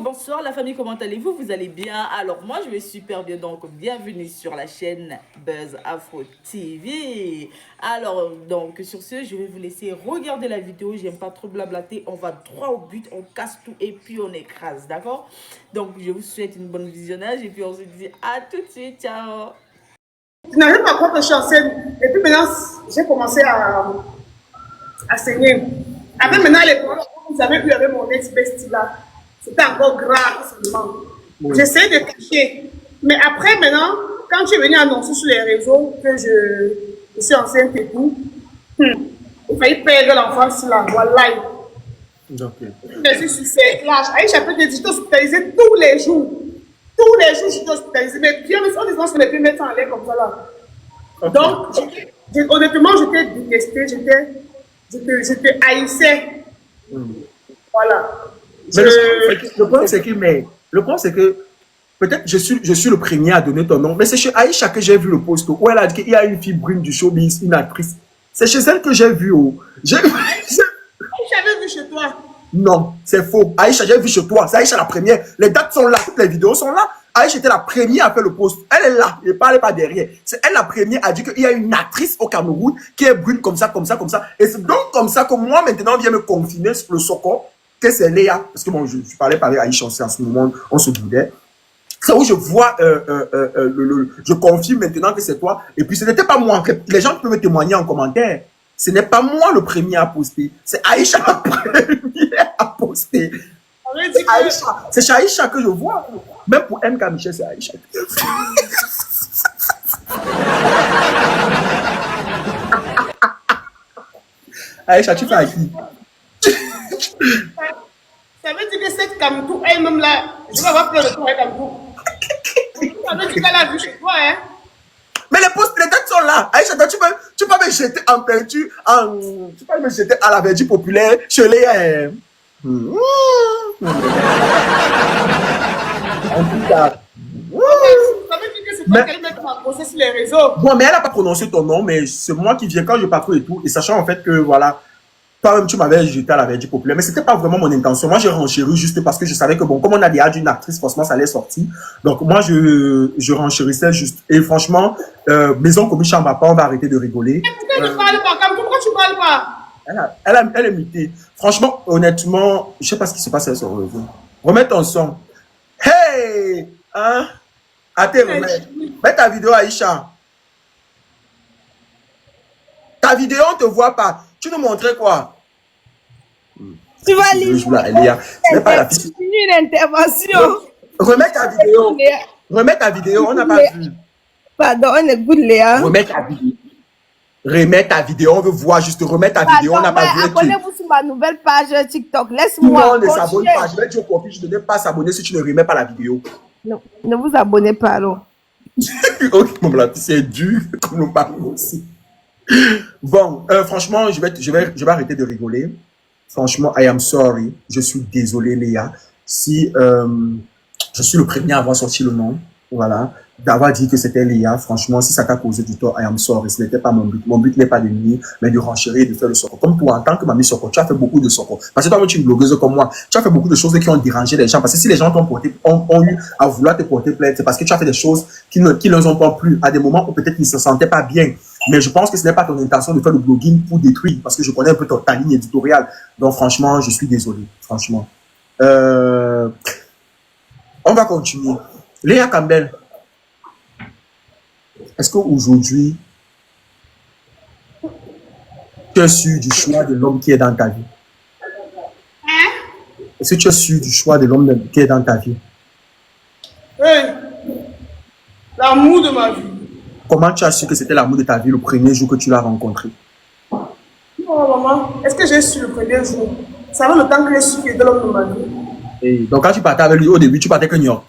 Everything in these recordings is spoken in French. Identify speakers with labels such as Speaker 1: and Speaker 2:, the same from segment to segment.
Speaker 1: bonsoir la famille, comment allez-vous? Vous allez bien? Alors moi je vais super bien, donc bienvenue sur la chaîne Buzz Afro TV. Alors donc sur ce, je vais vous laisser regarder la vidéo, j'aime pas trop blablater, on va droit au but, on casse tout et puis on écrase, d'accord? Donc je vous souhaite une bonne visionnage et puis on se dit à tout de suite, ciao!
Speaker 2: Je n'arrive pas à croire que je suis enceinte. Et puis maintenant, j'ai commencé à saigner. Après, maintenant, les problèmes que vous avez eu avec mon ex-bestie là, c'était encore grave seulement. Oui. J'essaie de cacher. Mais après, maintenant, quand tu es venu annoncer sur les réseaux que je suis enceinte et tout, il fallait perdre l'enfance là. Voilà. Okay. Je suis sur ces plages. Aïcha peut te dire, je suis hospitalisée tous les jours. Tous les jours, je suis hospitalisée. Mais bien, en disant que je ne peux mettre en l'air comme ça là. Okay. Donc, honnêtement, je t'ai détesté, je te haïssais. Voilà.
Speaker 3: Mais le point, c'est que peut-être je suis le premier à donner ton nom, mais c'est chez Aïcha que j'ai vu le post où elle a dit qu'il y a une fille brune du showbiz, une actrice. C'est chez elle que j'ai vu.
Speaker 2: Aïcha avait vu chez toi.
Speaker 3: Non, c'est faux. Aïcha, j'ai vu chez toi. C'est Aïcha la première. Les dates sont là, toutes les vidéos sont là. Aïcha était la première à faire le post. Elle est là, elle ne parle pas derrière. C'est elle la première à dire qu'il y a une actrice au Cameroun qui est brune comme ça, comme ça, comme ça. Et c'est donc comme ça que moi, maintenant, on vient me confiner sur le Soko que c'est Léa. Parce que bon, je parlais pas avec Aïcha aussi en ce moment, on se boudait. C'est où je vois, je confirme maintenant que c'est toi. Et puis ce n'était pas moi. Les gens peuvent me témoigner en commentaire. Ce n'est pas moi le premier à poster. C'est Aïcha la première à poster. C'est chez Aïcha que je vois. Même pour MK Michel, c'est Aïcha. Aïcha, tu fais à qui?
Speaker 2: Ça veut dire que cette Kamtou elle-même là, je vais avoir peur de toi, Kamtou. Ça veut dire qu'elle a vu chez toi, hein?
Speaker 3: Mais les dates sont là. Aïcha, tu peux me jeter en peinture, tu peux me jeter à la verdure populaire chez Léa. En tout cas.
Speaker 2: Ça veut dire que c'est toi qui met ton procès sur les réseaux.
Speaker 3: Bon, mais elle n'a pas prononcé ton nom, mais c'est moi qui viens quand je patrouille et tout. Et sachant en fait que, voilà, toi-même, tu m'avais jeté à la verdure populaire. Mais ce n'était pas vraiment mon intention. Moi, j'ai renchéri juste parce que je savais que, bon, comme on a des d'une actrice, forcément, ça allait sortir. Donc, moi, je renchérissais juste. Et franchement, maison comme chambre à pas, on va arrêter de rigoler.
Speaker 2: Mais pourquoi tu ne parles pas? Pourquoi tu ne parles pas?
Speaker 3: Elle est mutée. Franchement, honnêtement, je ne sais pas ce qui se passe sur le réseau. Remets ton son. Hey! Hein? Attends, mets ta vidéo, Aïcha. Ta vidéo, on ne te voit pas. Tu nous montrais quoi?
Speaker 4: Tu vas lire. Une intervention.
Speaker 3: Remets ta vidéo. Remets ta vidéo, on n'a pas vu.
Speaker 4: Pardon, on écoute Léa.
Speaker 3: Remets ta vidéo. Remets ta vidéo, on veut voir juste. Remets ta vidéo, on n'a pas vu.
Speaker 4: Abonnez-vous sur ma nouvelle page TikTok. Laisse-moi.
Speaker 3: Non, ne s'abonne pas. Je vais dire au profit, je ne vais pas s'abonner si tu ne remets pas la vidéo.
Speaker 4: Non, ne vous abonnez pas alors.
Speaker 3: Ok, mon c'est dur comme nous parlons aussi. Bon, franchement, je vais arrêter de rigoler. Franchement, I am sorry. Je suis désolé, Léa. Si je suis le premier à avoir sorti le nom, voilà, d'avoir dit que c'était Léa, franchement, si ça t'a causé du tort, I am sorry. Ce n'était pas mon but. Mon but n'est pas de nier, mais de renchérir et de faire le soko. Comme toi, en tant que mamie soko, tu as fait beaucoup de soko. Parce que toi, tu es une blogueuse comme moi. Tu as fait beaucoup de choses qui ont dérangé les gens. Parce que si les gens ont eu à vouloir te porter plainte, c'est parce que tu as fait des choses qui ne leur ont pas plu à des moments où peut-être ils ne se sentaient pas bien. Mais je pense que ce n'est pas ton intention de faire le blogging pour détruire, parce que je connais un peu ta ligne éditoriale. Donc, franchement, je suis désolé. Franchement. On va continuer. Léa Campbell, est-ce qu'aujourd'hui, tu es sûr du choix de l'homme qui est dans ta vie? Est-ce que tu es sûr du choix de l'homme qui est dans ta vie?
Speaker 2: Oui. L'amour de ma vie.
Speaker 3: Comment tu as su que c'était l'amour de ta vie le premier jour que tu l'as rencontré?
Speaker 2: Non, maman. Est-ce que j'ai su le premier jour? Ça fait le temps que j'ai su qu'il était l'homme de ma vie.
Speaker 3: Et donc, quand tu partais avec lui, au début, tu partais que New York?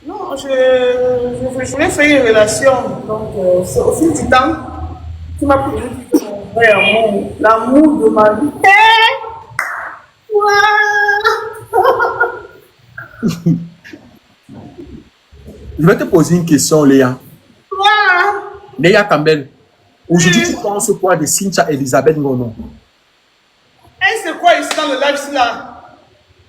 Speaker 2: Non, je voulais faire une relation. Donc, c'est au fil du temps qui m'a pris son vrai amour. L'amour de ma vie.
Speaker 3: Je vais te poser une question, Léa. Léa Campbell, aujourd'hui, tu penses quoi de Cynthia Elisabeth Ngono?
Speaker 2: Elle, c'est quoi ici dans le live là?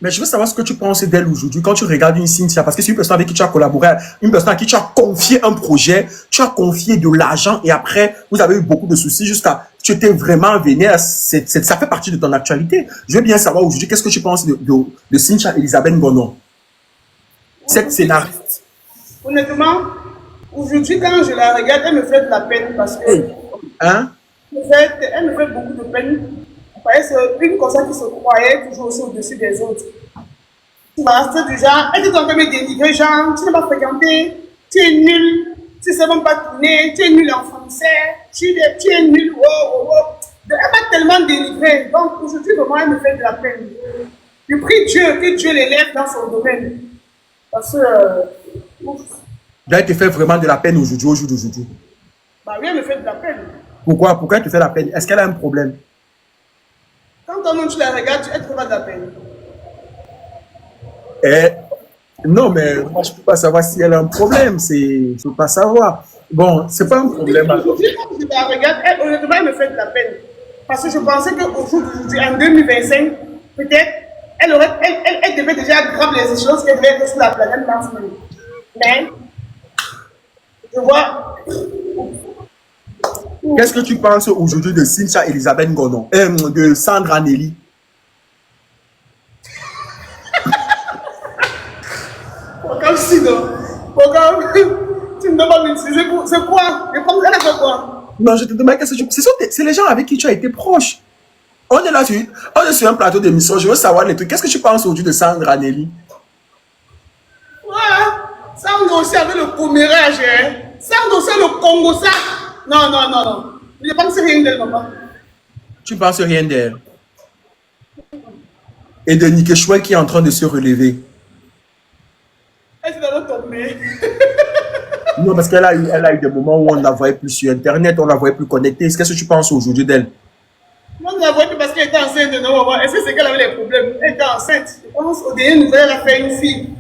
Speaker 3: Mais je veux savoir ce que tu penses d'elle aujourd'hui quand tu regardes une Cynthia, parce que c'est une personne avec qui tu as collaboré, une personne à qui tu as confié un projet, tu as confié de l'argent et après, vous avez eu beaucoup de soucis jusqu'à, tu étais vraiment vénère. Ça fait partie de ton actualité. Je veux bien savoir aujourd'hui, qu'est-ce que tu penses de Cynthia Elisabeth Gonon, cette scénariste?
Speaker 2: Honnêtement, aujourd'hui, quand je la regarde, elle me fait de la peine parce que
Speaker 3: Hein?
Speaker 2: elle me fait beaucoup de peine. C'est une comme ça qui se croyait toujours aussi au-dessus des autres. C'est du genre, elle était en train de me dénigrer, genre, tu n'as pas fréquenté, tu es nul, tu ne sais même pas tourner, tu es nul en français, tu es nul, wow, wow, wow. Elle m'a tellement dénigré. Donc aujourd'hui, vraiment, elle me fait de la peine. Je prie Dieu, que Dieu l'élève dans son domaine. Parce que,
Speaker 3: Elle te fait vraiment de la peine aujourd'hui, au jour d'aujourd'hui.
Speaker 2: bah oui, elle me fait de la peine.
Speaker 3: Pourquoi? Pourquoi elle te fait la peine? Est-ce qu'elle a un problème?
Speaker 2: Quand toi-même tu la regardes, elle te fait de la peine.
Speaker 3: Non, mais moi, je ne peux pas savoir si elle a un problème. Je ne peux pas savoir. Bon, c'est pas un problème.
Speaker 2: Aujourd'hui, quand je la regarde, honnêtement, elle me fait de la peine. Parce que je pensais qu'au jour d'aujourd'hui, en 2025, peut-être, elle devait déjà grave les échelons qu'elle devait être sur la planète Mars. Mais, je vois.
Speaker 3: Qu'est-ce que tu penses aujourd'hui de Cynthia Elisabeth Gonon, de Sandra Nelly?
Speaker 2: Comme si, non. Tu me demandes m'utiliser pour. C'est quoi? Elle a fait quoi?
Speaker 3: Non, je te demande qu'est-ce que tu... C'est les gens avec qui tu as été proche. On est là sur un plateau d'émission. Je veux savoir les trucs. Qu'est-ce que tu penses aujourd'hui de Sandra Nelly?
Speaker 2: Ouais, Sandra aussi avec le commérage. Hein. Sandra aussi le Congo, ça. Non, non, non, non. Je ne pense rien d'elle, maman.
Speaker 3: Tu ne penses rien d'elle? Et de Nikeshwe qui est en train de se relever.
Speaker 2: Elle s'est d'abord tombée.
Speaker 3: Non, parce qu'elle a eu des moments où on ne la voyait plus sur Internet, on ne la voyait plus connectée. Qu'est-ce que tu penses aujourd'hui d'elle?
Speaker 2: Moi, je ne la voyais plus parce qu'elle était enceinte de nos mamans. Est-ce que c'est qu'elle avait les problèmes? Elle était enceinte. Je pense au dernier nouvelle, elle a fait une fille.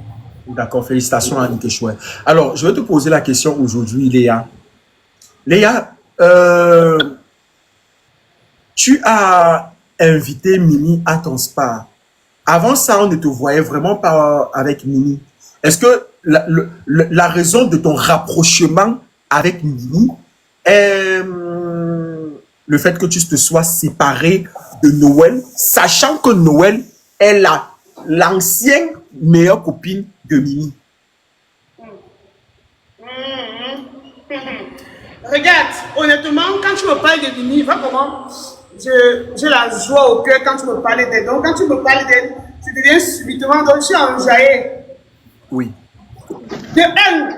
Speaker 3: D'accord, félicitations à Nikeshwe. Alors, je vais te poser la question aujourd'hui, Léa. Léa, tu as invité Mimi à ton spa. Avant ça, on ne te voyait vraiment pas avec Mimi. Est-ce que la raison de ton rapprochement avec Mimi est le fait que tu te sois séparé de Noël, sachant que Noël est l'ancienne meilleure copine de Mimi?
Speaker 2: Regarde, honnêtement, quand tu me parles de Mimi, va comment j'ai la joie au cœur quand tu me parles d'elle. Donc, quand tu me parles d'elle, tu deviens subitement, donc je suis enjaillée.
Speaker 3: Oui.
Speaker 2: De un,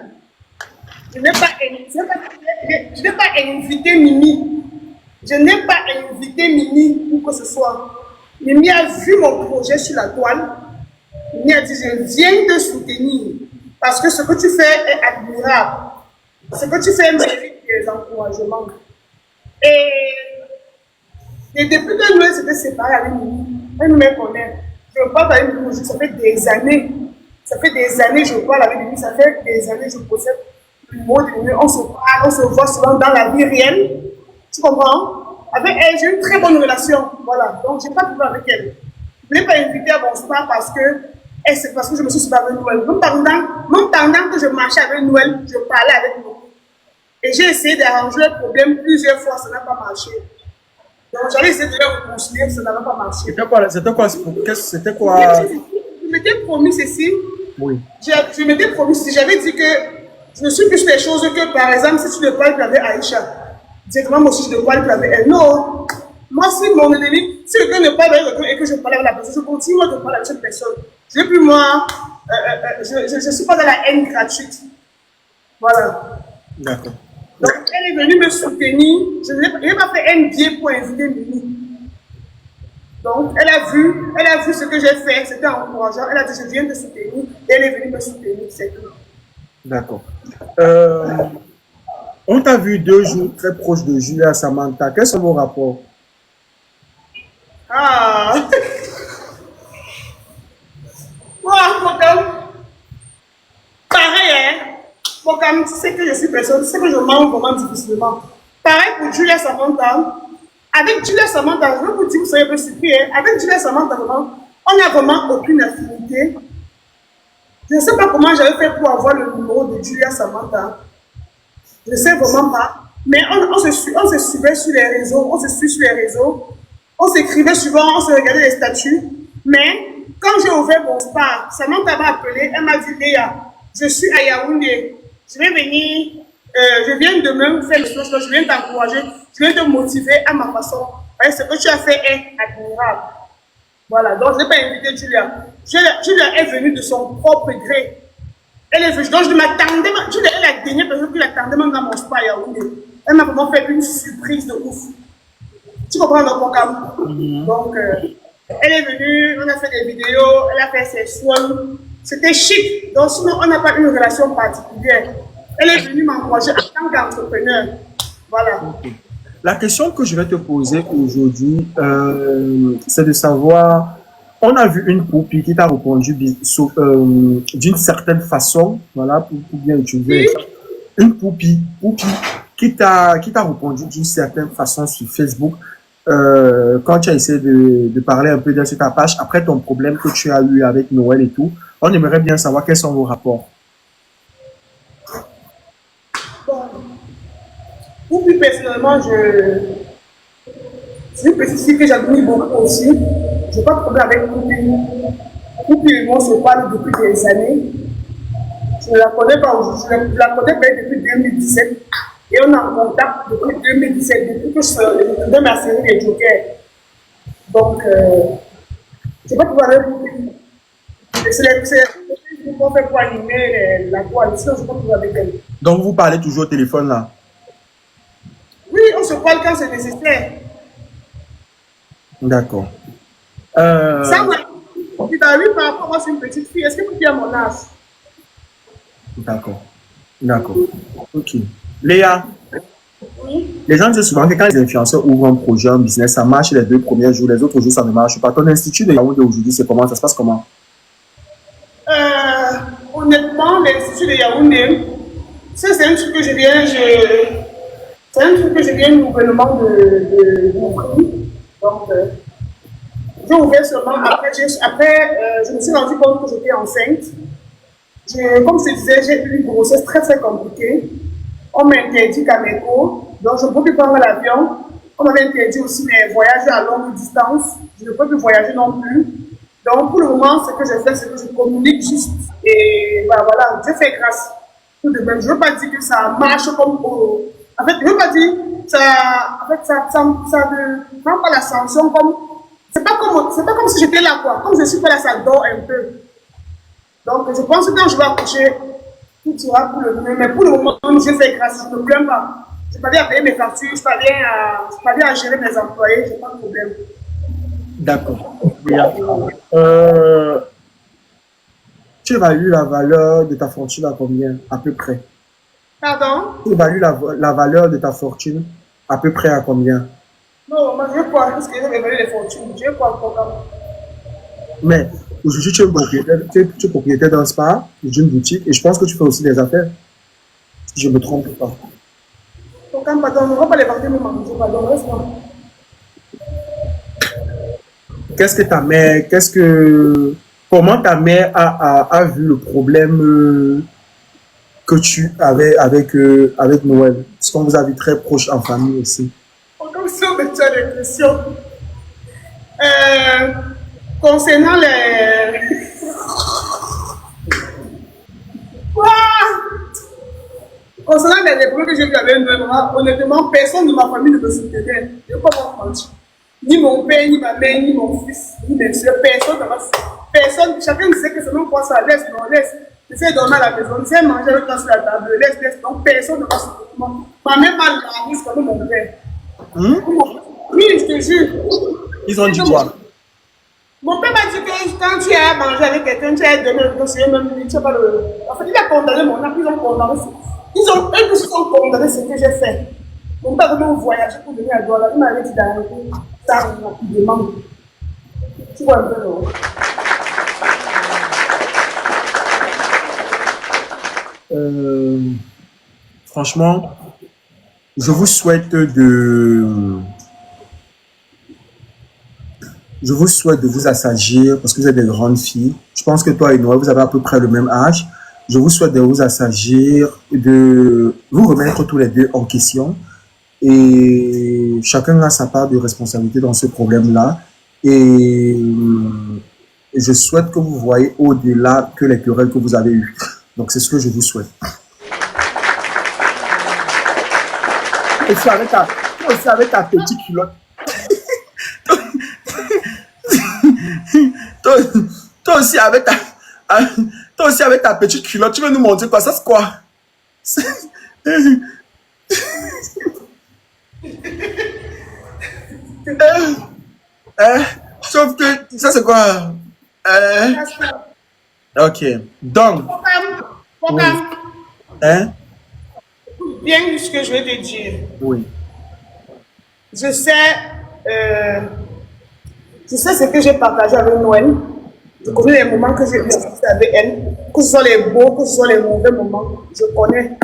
Speaker 2: je n'ai pas invité Mimi. Je n'ai pas invité Mimi pour que ce soit. Mimi a vu mon projet sur la toile. Mimi a dit, je viens te soutenir. Parce que ce que tu fais est admirable. Ce que tu fais mérite des encouragements. Et depuis que nous s'était séparés avec Mimi, elle me connaît. Je parle avec Mimi aujourd'hui, ça fait des années. Ça fait des années que je parle avec Mimi, ça fait des années que je possède le mot de Mimi. On se parle, on se voit souvent dans la vie réelle. Tu comprends? Avec elle, j'ai une très bonne relation. Voilà, donc je n'ai pas de problème avec elle. Je ne l'ai pas invitée à mon spa parce que je me suis séparée avec Noël. Même pendant que je marchais avec Noël, je parlais avec Noël. Et j'ai essayé d'arranger le problème plusieurs fois, ça n'a pas marché. Donc j'allais essayer de le réconcilier, ça n'a pas marché.
Speaker 3: C'était quoi?
Speaker 2: Je m'étais promis ceci.
Speaker 3: Oui.
Speaker 2: Je m'étais promis ceci. J'avais dit que je ne suis plus sur les choses que, par exemple, si tu ne parles plus avec Aïcha, directement moi aussi je ne parle plus avec elle. Non. Moi, si mon ennemi, si quelqu'un ne parle avec quelqu'un et que je parle avec la personne, je continue de parler avec cette personne. Je ne suis plus moi. Je ne suis pas dans la haine gratuite. Voilà.
Speaker 3: D'accord.
Speaker 2: Donc, elle est venue me soutenir. Je n'ai pas fait un biais pour inviter Mimi. Donc, elle a vu ce que j'ai fait, c'était encourageant. Elle a dit, je viens te soutenir. Et elle est venue me soutenir, c'est tout.
Speaker 3: D'accord. On t'a vu 2 jours très proche de Julia Samantha. Quels sont vos rapports?
Speaker 2: Ah! Pareil, hein? Comme tu sais que je suis personne, tu sais que je mange vraiment difficilement. Pareil pour Julia Samantha. Avec Julia Samantha, je vais vous dire, vous soyez un peu surpris, hein? Avec Julia Samantha, vraiment, On n'a vraiment aucune affinité. Je ne sais pas comment j'avais fait pour avoir le numéro de Julia Samantha. Je ne sais vraiment pas. Mais on se suivait sur les réseaux, on se suit sur les réseaux. On s'écrivait souvent, on se regardait les statuts. Mais quand j'ai ouvert mon spa, Samantha m'a appelé, elle m'a dit, Léa, je suis à Yaoundé. Je vais venir, je viens demain faire les choses, je viens t'encourager, je viens te motiver à ma façon. Ouais, ce que tu as fait est admirable. Voilà, donc je n'ai pas invité Julia. Julia est venue de son propre gré. Elle est venue, donc je m'attendais, Julia est la dernière personne qui l'attendait même dans mon spa à Yaoundé. Elle m'a vraiment fait une surprise de ouf. Tu comprends dans mon cas? Donc, elle est venue, on a fait des vidéos, elle a fait ses soins. C'était chic. Donc, sinon, on n'a pas une relation particulière. Elle est venue m'encourager en tant qu'entrepreneur. Voilà.
Speaker 3: Okay. La question que je vais te poser aujourd'hui, c'est de savoir, on a vu une poupie qui t'a répondu d'une certaine façon, voilà, pour bien utiliser.
Speaker 2: Oui.
Speaker 3: Une poupie qui t'a répondu d'une certaine façon sur Facebook, quand tu as essayé de parler un peu de ta page, après ton problème que tu as eu avec Noël et tout, on aimerait bien savoir quels sont vos rapports.
Speaker 2: Bon. Pour plus personnellement, c'est une petite fille que j'admire beaucoup aussi. Je n'ai pas de problème avec Poupi. Poupi et moi, on se parle depuis des années. Je ne la connais pas aujourd'hui, je la connais depuis 2017. Et on est en contact depuis 2017, depuis que je faisais ma série des Jokers. Donc, je n'ai pas de problème avec Poupi. C'est qu'on fait pour animer la coalition, je n'ai pas de problème avec elle.
Speaker 3: Donc, vous parlez toujours au téléphone là?
Speaker 2: Oui, on se parle quand c'est nécessaire.
Speaker 3: D'accord.
Speaker 2: Ça, tu as vu par rapport à moi, c'est une petite fille. Est-ce que tu as mon âge?
Speaker 3: D'accord. D'accord. Ok. Léa,
Speaker 2: Oui.
Speaker 3: les gens disent souvent que quand les influenceurs ouvrent un projet, un business, ça marche les 2 premiers jours, les autres jours, ça ne marche pas. Ton institut de Yaoundé aujourd'hui, c'est comment? Ça se passe comment?
Speaker 2: Honnêtement, l'Institut de Yaoundé, ça, c'est un truc que je viens, c'est un truc que je viens nouvellement d'ouvrir. Donc, j'ai ouvert seulement après, je me suis rendu compte que j'étais enceinte. Comme je te disais, j'ai eu une grossesse très très compliquée. On m'a interdit Cameco, donc je ne peux plus prendre l'avion. On m'avait interdit aussi les voyages à longue distance. Je ne peux plus voyager non plus. Donc pour le moment, ce que je fais, c'est que je communique juste. Et bah, voilà, je fais grâce. Tout de même, je ne veux pas dire que ça marche comme au... En fait, je ne veux pas dire ça. En fait, ça ne prend pas l'ascension comme. C'est pas comme si j'étais là, quoi. Comme je suis pas là, ça dort un peu. Donc, je pense que quand je vais accoucher, tout ira pour le mieux. Mais pour le moment, je fais grâce, je ne me plains pas. Je parviens à payer mes factures, je parviens à gérer mes employés, je n'ai pas de problème.
Speaker 3: D'accord. Tu évalues la valeur de ta fortune à combien, à peu près?
Speaker 2: Pardon?
Speaker 3: Tu évalues la valeur de ta fortune à peu près à combien?
Speaker 2: Non, moi je veux pas, parce que j'ai évalué les fortunes. Je veux pas le programme.
Speaker 3: Mais aujourd'hui, tu es propriétaire d'un spa, d'une boutique, et je pense que tu fais aussi des affaires. Si je ne me trompe pas.
Speaker 2: Programme, pardon, on ne va pas les vendre, mais manger, pardon, reste-moi.
Speaker 3: Comment ta mère a vu le problème que tu avais avec Noël? Parce qu'on vous a vu très proche en famille aussi.
Speaker 2: Comme si on me tient des questions. Concernant les... Concernant les problèmes que j'ai eu avec Noël, honnêtement, personne de ma famille ne me soutenait. Je ne peux pas mentir. Ni mon père, ni ma mère, ni mon fils, ni mes soeurs, personne ne m'a soutenu. Personne, chacun disait que c'est même quoi ça, laisse, non, laisse. J'essaie de dormir à la maison, j'essaie de manger avec toi sur la table, laisse. Donc personne ne m'a soutenu. Ma mère m'a largué, c'est comme mon père. Oui, je te jure.
Speaker 3: Ils ont dit quoi?
Speaker 2: Mon père m'a dit que quand tu as mangé avec quelqu'un, tu as donné le dossier, même lui, tu sais pas le. En fait, il a condamné mon oncle, ils ont condamné. Ils ont condamné ce que j'ai fait. Mon père a voyagé pour venir à Douala, il m'avait dit d'arrêter ça rapidement. Tu vois un peu, non?
Speaker 3: Franchement, je vous souhaite je vous souhaite de vous assagir parce que vous êtes des grandes filles. Je pense que toi et Noël, vous avez à peu près le même âge. Je vous souhaite de vous assagir, de vous remettre tous les deux en question. Et chacun a sa part de responsabilité dans ce problème-là. Et je souhaite que vous voyez au-delà que les querelles que vous avez eues. Donc, c'est ce que je vous souhaite. Et ça avec ta petite culotte. Toi aussi avec ta petite culotte, tu veux nous montrer quoi? Ça c'est quoi? Sauf que ça c'est quoi? Ok. Donc. Oui. Hein?
Speaker 2: Bien ce que je vais te dire.
Speaker 3: Oui.
Speaker 2: Je sais ce que j'ai partagé avec Noël. Je connais les moments que j'ai vécu avec elle, que ce soit les beaux, que ce soit les mauvais moments. Je connais.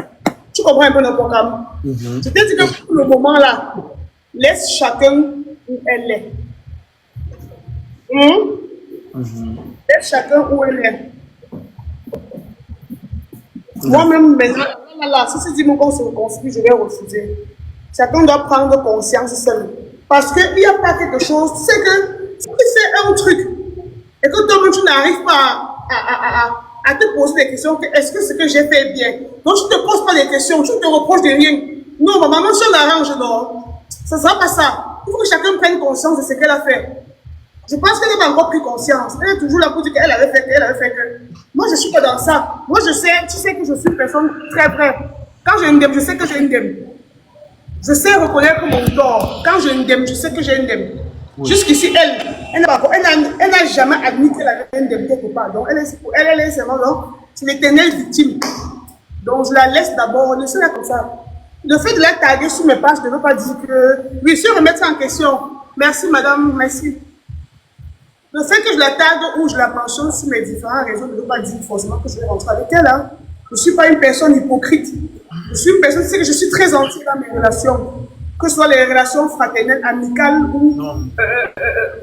Speaker 2: Tu comprends un peu le programme? Je t'ai dit que pour le moment là, laisse chacun où elle est. Laisse chacun où elle est. Moi-même, maintenant, si c'est dit qu'on se reconstruit, je vais refuser. Chacun doit prendre conscience seul. Parce qu'il n'y a pas quelque chose. Tu sais que si tu fais un truc et que toi-même tu n'arrives pas à te poser des questions, est-ce que ce que j'ai fait est bien? Donc tu ne te poses pas des questions, tu ne te reproches de rien. Non, maman, si on arrange, non. Ça ne sera pas ça. Il faut que chacun prenne conscience de ce qu'elle a fait. Je pense qu'elle n'a pas encore pris conscience. Elle est toujours là pour dire qu'elle avait fait que. Moi, je ne suis pas dans ça. Moi, je sais, tu sais que je suis une personne très vraie. Quand j'ai une dème, je sais que j'ai une dème. Je sais reconnaître mon tort. Quand j'ai une dème, je sais que j'ai une dème. Oui. Jusqu'ici, elle n'a jamais admis qu'elle avait une dème quelque part. Donc, elle est seulement c'est l'éternelle victime. Donc, je la laisse d'abord, laissez-la comme ça. Le fait de la taguer sur mes pages ne veut pas dire que. Oui, je vais remettre ça en question. Merci, madame, merci. Le fait que je la tague ou je la mentionne sur mes différents réseaux ne veut pas dire forcément que je vais rentrer avec elle. Hein. Je ne suis pas une personne hypocrite. Je suis une personne, tu sais que je suis très gentille dans mes relations. Que ce soit les relations fraternelles, amicales ou,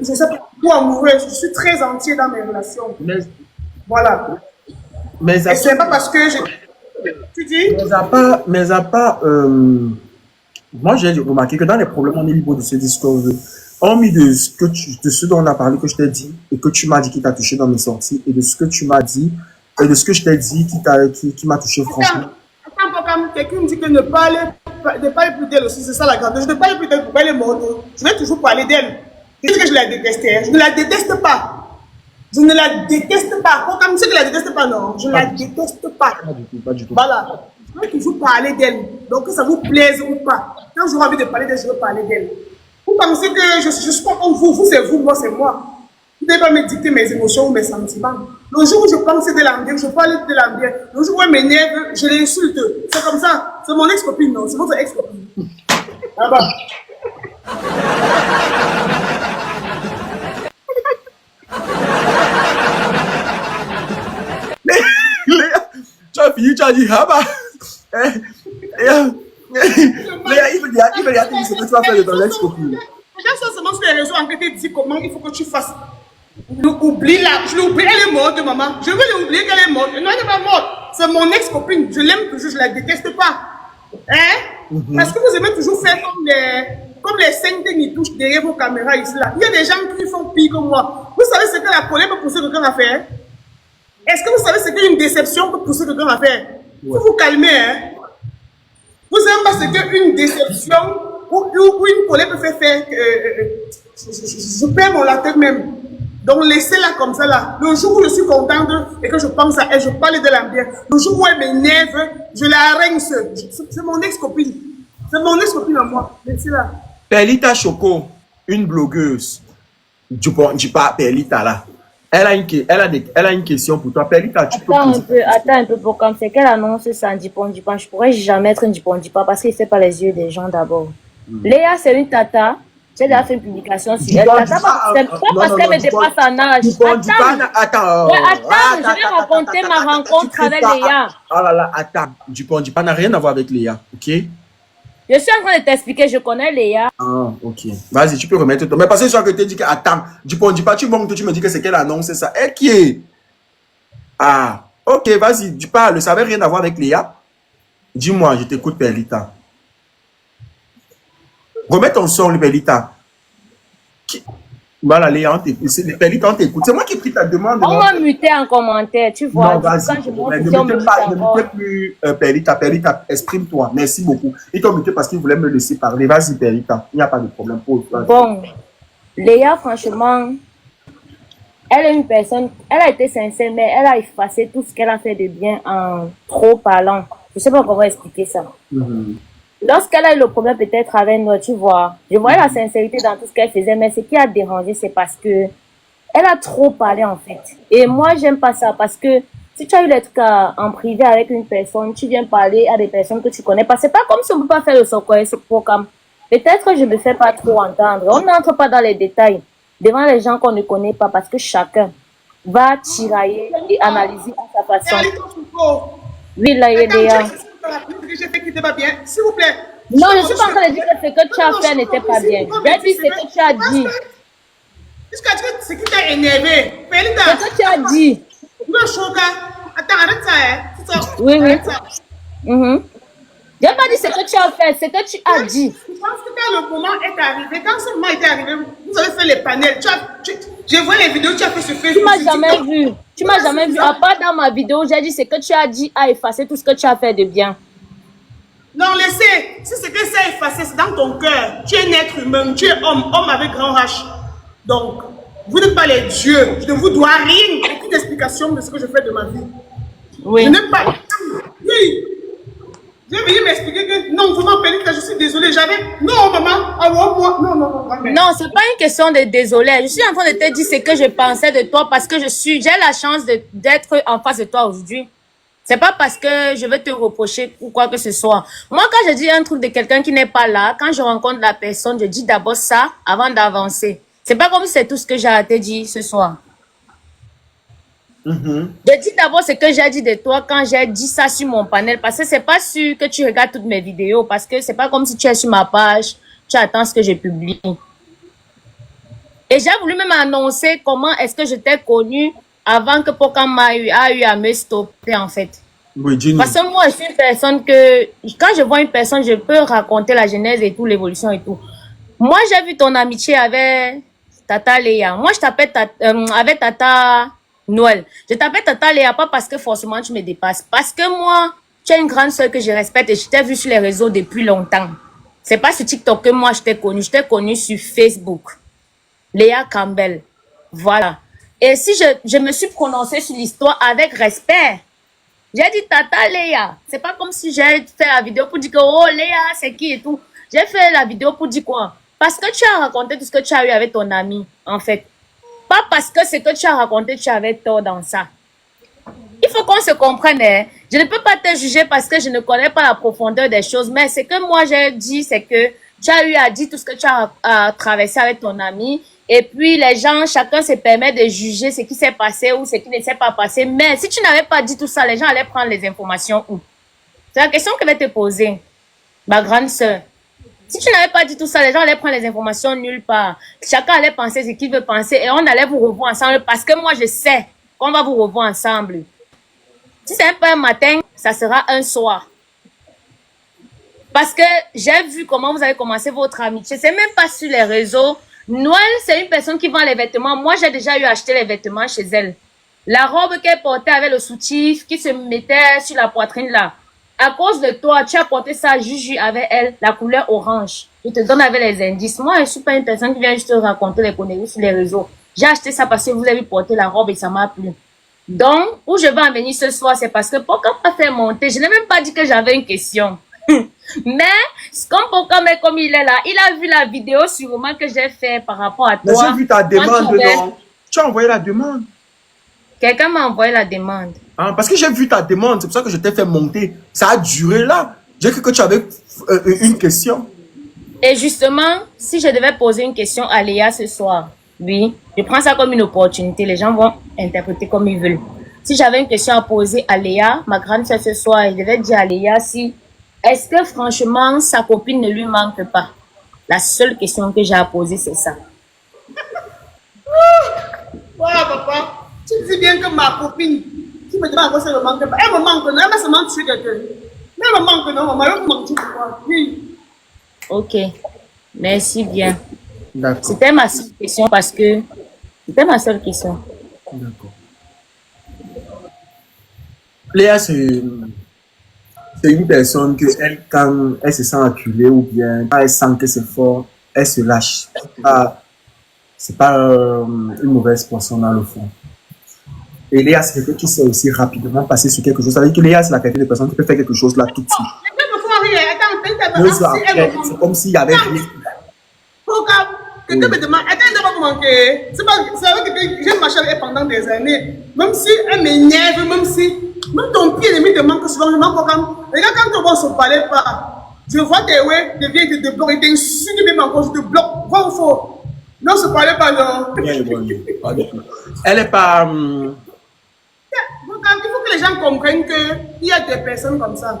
Speaker 2: je sais pas, ou amoureuses. Je suis très entier dans mes relations. Voilà.
Speaker 3: Mais
Speaker 2: et c'est pas parce que tu dis?
Speaker 3: Mais à part moi j'ai remarqué que dans les problèmes, on est libre de se discours. Hormis de ce dont on a parlé, que je t'ai dit, et que tu m'as dit qui t'a touché dans mes sorties, et de ce que tu m'as dit, et de ce que je t'ai dit qui m'a touché franchement.
Speaker 2: Attends, quelqu'un me dit que ne parle plus d'elle aussi, c'est ça la grande. Je ne parle plus d'elle pour elle est morte. Je vais toujours parler d'elle. Je dis que je la détestais. Je ne la déteste pas. Je ne la déteste pas. Comme tu sais que je ne la déteste pas, non. Je ne la déteste pas.
Speaker 3: Pas du tout.
Speaker 2: Voilà. Je vais toujours parler d'elle. Donc que ça vous plaise ou pas. Quand j'aurai envie de parler d'elle, je veux parler d'elle. Vous pensez que je suis pas comme vous. Vous, c'est vous, moi, c'est moi. Vous ne devez pas me dicter mes émotions ou mes sentiments. Le jour où je pense de l'ambiance, je parle de l'ambiance. Le jour où elle m'énerve, je l'insulte. C'est comme ça. C'est mon ex-copine, non. C'est votre ex-copine. Là-bas.
Speaker 3: Mais, Léa, tu as fini, tu as dit, ah bah. Léa, il veut dire ce que tu vas faire de ton ex-copine.
Speaker 2: Les gens sont seulement sur les réseaux en train de dire comment il faut que tu fasses. Oublie là, je l'oublie, elle est morte, maman. Je veux l'oublier qu'elle est morte. Non, elle n'est pas morte. C'est mon ex-copine. Je l'aime toujours, je ne la déteste pas. Hein? Parce que vous aimez toujours faire comme les 5 qui touchent derrière vos caméras ici là. Il y a des gens qui font pire que moi. Vous savez ce que la colère peut pousser quelqu'un à faire? Est-ce que vous savez ce qu'une déception peut pousser quelqu'un à faire? Vous vous calmez, hein? Vous savez pas ce qu'une déception ou une colère peut faire je perds mon latin même. Donc laissez-la comme ça là. Le jour où je suis contente et que je pense à elle, je parle de l'ambiance. Le jour où elle m'énerve, je la rince. C'est mon ex-copine. C'est mon ex-copine à moi. Laissez-la.
Speaker 3: Perlita Choco, une blogueuse. Je dis pas Perlita là. Elle a une question pour toi. Perlita, tu peux
Speaker 5: attends un peu pour comme c'est qu'elle annonce ça, Dipon. Je pourrais jamais être un Dipon parce qu'il ne fait pas les yeux des gens d'abord. Léa, c'est une tata. J'ai déjà fait une publication sur elle. Tata, pas parce qu'elle me dépasse en âge. Attends, je vais raconter ma rencontre avec Léa.
Speaker 3: Ah là là, attends. Dupont n'a rien à voir avec Léa, ok?
Speaker 5: Je Je suis en train de t'expliquer, je connais Léa.
Speaker 3: Ah, ok. Vas-y, tu peux remettre ton. Mais parce que je que tu dis que, attends, dis pas, tu montes, tu me dis que c'est quelle annonce, c'est ça. Elle qui est? Ah, ok, vas-y, tu parles. Ça n'avait rien à voir avec Léa. Dis-moi, je t'écoute, Perlita. Remets ton son, Perlita. Voilà, Léa, Perlita, on t'écoute. C'est moi qui ai pris ta demande.
Speaker 5: On m'a muté en commentaire, tu vois.
Speaker 3: Non, vas-y.
Speaker 5: Quand je monte,
Speaker 3: Ne
Speaker 5: on me
Speaker 3: me
Speaker 5: mute
Speaker 3: pas
Speaker 5: encore.
Speaker 3: plus, Perlita. Perlita, exprime-toi. Merci beaucoup. Ils t'ont muté parce qu'ils voulaient me laisser parler. Vas-y, Perlita. Il n'y a pas de problème pour toi.
Speaker 5: Bon, Léa, franchement, elle est une personne, elle a été sincère, mais elle a effacé tout ce qu'elle a fait de bien en trop parlant. Je sais pas comment expliquer ça. Lorsqu'elle a eu le problème peut-être avec nous, tu vois, je voyais la sincérité dans tout ce qu'elle faisait, mais ce qui a dérangé, c'est parce que elle a trop parlé en fait. Et moi, j'aime pas ça parce que si tu as eu les trucs en privé avec une personne, tu viens parler à des personnes que tu connais pas. C'est pas comme si on peut pas faire le socorro, ce programme. Peut-être que je me fais pas trop entendre. On n'entre pas dans les détails devant les gens qu'on ne connaît pas parce que chacun va tirailler et analyser à sa façon. Oui, là, il y a
Speaker 2: J'ai fait qui n'était pas bien, s'il vous plaît.
Speaker 5: Non, je suis pas en train de dire que ce que tu as fait n'était pas bien. J'ai dit ce que tu as dit.
Speaker 2: Jusqu'à ce qui t'a énervé. Perlita.
Speaker 5: Ce que tu as dit.
Speaker 2: Non, Choga. Attends, arrête ça, hein.
Speaker 5: Oui, oui. J'ai pas dit ce que tu as fait, ce que tu as dit.
Speaker 2: Je pense que quand le moment est arrivé, quand ce moment est arrivé, vous avez fait les panels. Je vois les vidéos que tu as fait sur Facebook.
Speaker 5: Tu m'as jamais vu. Tu m'as jamais vu. À part dans ma vidéo, j'ai dit ce que tu as dit a effacé tout ce que tu as fait de bien.
Speaker 2: Non, laissez. Si c'est que ça a effacé, c'est dans ton cœur. Tu es un être humain, tu es homme, homme avec grand H. Donc, vous n'êtes pas les dieux. Je ne vous dois rien. Aucune explication de ce que je fais de ma vie.
Speaker 5: Oui.
Speaker 2: Je n'ai pas. Oui. Je vais venir m'expliquer que non, vous m'appelez que je suis désolée. J'avais. Non, maman. Alors, moi. Non, non, non.
Speaker 5: Non, c'est pas une question de désolé. Je suis en train de te dire ce que je pensais de toi parce que j'ai la chance d'être en face de toi aujourd'hui. C'est pas parce que je veux te reprocher ou quoi que ce soit. Moi, quand je dis un truc de quelqu'un qui n'est pas là, quand je rencontre la personne, je dis d'abord ça avant d'avancer. C'est pas comme si c'est tout ce que j'ai à te dire ce soir. Je dis d'abord ce que j'ai dit de toi quand j'ai dit ça sur mon panel parce que c'est pas sûr que tu regardes toutes mes vidéos parce que c'est pas comme si tu es sur ma page, tu attends ce que je publie. Et j'ai voulu même annoncer comment est-ce que je t'ai connu avant que Pokam a eu à me stopper en fait.
Speaker 3: Oui, Jenny.
Speaker 5: Parce que moi je suis une personne que quand je vois une personne je peux raconter la genèse et tout, l'évolution et tout. Moi j'ai vu ton amitié avec Tata Léa. Moi je t'appelle avec Tata Noël. Je t'appelle Tata Léa pas parce que forcément tu me dépasses. Parce que moi, tu es une grande soeur que je respecte et je t'ai vue sur les réseaux depuis longtemps. C'est pas sur TikTok que moi je t'ai connue. Je t'ai connue sur Facebook. Léa Campbell. Voilà. Et si je me suis prononcée sur l'histoire avec respect, j'ai dit Tata Léa. C'est pas comme si j'ai fait la vidéo pour dire que oh Léa c'est qui et tout. J'ai fait la vidéo pour dire quoi? Parce que tu as raconté tout ce que tu as eu avec ton ami en fait. Pas parce que ce que tu as raconté, tu avais tort dans ça. Il faut qu'on se comprenne. Hein. Je ne peux pas te juger parce que je ne connais pas la profondeur des choses. Mais ce que moi j'ai dit, c'est que tu as eu à dire tout ce que tu as traversé avec ton ami. Et puis les gens, chacun se permet de juger ce qui s'est passé ou ce qui ne s'est pas passé. Mais si tu n'avais pas dit tout ça, les gens allaient prendre les informations où? C'est la question que je vais te poser, ma grande sœur. Si tu n'avais pas dit tout ça, les gens allaient prendre les informations nulle part. Chacun allait penser ce qu'il veut penser et on allait vous revoir ensemble parce que moi, je sais qu'on va vous revoir ensemble. Si c'est pas un matin, ça sera un soir. Parce que j'ai vu comment vous avez commencé votre amitié. C'est même pas sur les réseaux. Noël, c'est une personne qui vend les vêtements. Moi, j'ai déjà eu à acheter les vêtements chez elle. La robe qu'elle portait avec le soutif qui se mettait sur la poitrine là. À cause de toi, tu as porté ça Juju avec elle, la couleur orange. Je te donne avec les indices. Moi, je ne suis pas une personne qui vient juste te raconter les conneries sur les réseaux. J'ai acheté ça parce que vous avez porté la robe et ça m'a plu. Donc, où je vais en venir ce soir, c'est parce que Pokam m'a fait monter. Je n'ai même pas dit que j'avais une question. Mais, comme Pokam est comme il est là, il a vu la vidéo sûrement que j'ai fait par rapport à toi.
Speaker 3: Mais j'ai vu ta demande, non? Tu as envoyé la demande.
Speaker 5: Quelqu'un m'a envoyé la demande.
Speaker 3: Ah, parce que j'ai vu ta demande, c'est pour ça que je t'ai fait monter. Ça a duré là. J'ai cru que tu avais une question.
Speaker 5: Et justement, si je devais poser une question à Léa ce soir, oui, je prends ça comme une opportunité. Les gens vont interpréter comme ils veulent. Si j'avais une question à poser à Léa, ma grande sœur ce soir, je devais dire à Léa si est-ce que franchement, sa copine ne lui manque pas? La seule question que j'ai à poser, c'est ça.
Speaker 2: Voilà, papa. Tu dis bien que ma copine, tu me demandes si elle me manque pas. Elle me manque, non, elle va seulement tuer quelqu'un. Mais elle me manque, non, maman, elle me manque pourquoi? Oui.
Speaker 5: Ok. Merci bien.
Speaker 3: D'accord.
Speaker 5: C'était ma seule question parce que... C'était ma seule question.
Speaker 3: D'accord. Léa, c'est une personne que elle, quand elle se sent acculée ou bien quand elle sent que c'est fort, elle se lâche. C'est pas une mauvaise personne dans le fond. Et Léa, c'est quelqu'un qui sait aussi rapidement passer sur quelque chose. Ça veut dire que Léa, c'est la qualité de personne qui peut faire quelque chose là tout de suite.
Speaker 2: Elle me fait rien. Attends,
Speaker 3: 2 jours après, c'est comme s'il y avait rien.
Speaker 2: Quelqu'un me demande, elle ne va pas me manquer. C'est vrai que j'ai marché avec elle pendant des années. Même si elle m'énerve, même ton pied ennemi te manque souvent, je manque comme. Regarde, quand on va se parler pas, je vois tes ouais, je viens de te bloquer, t'es insulté même encore, je te bloque. Vrai ou faux? Non, se parler pas, non.
Speaker 3: Elle est pas.
Speaker 2: Il faut que les gens comprennent qu'il y a des personnes comme ça.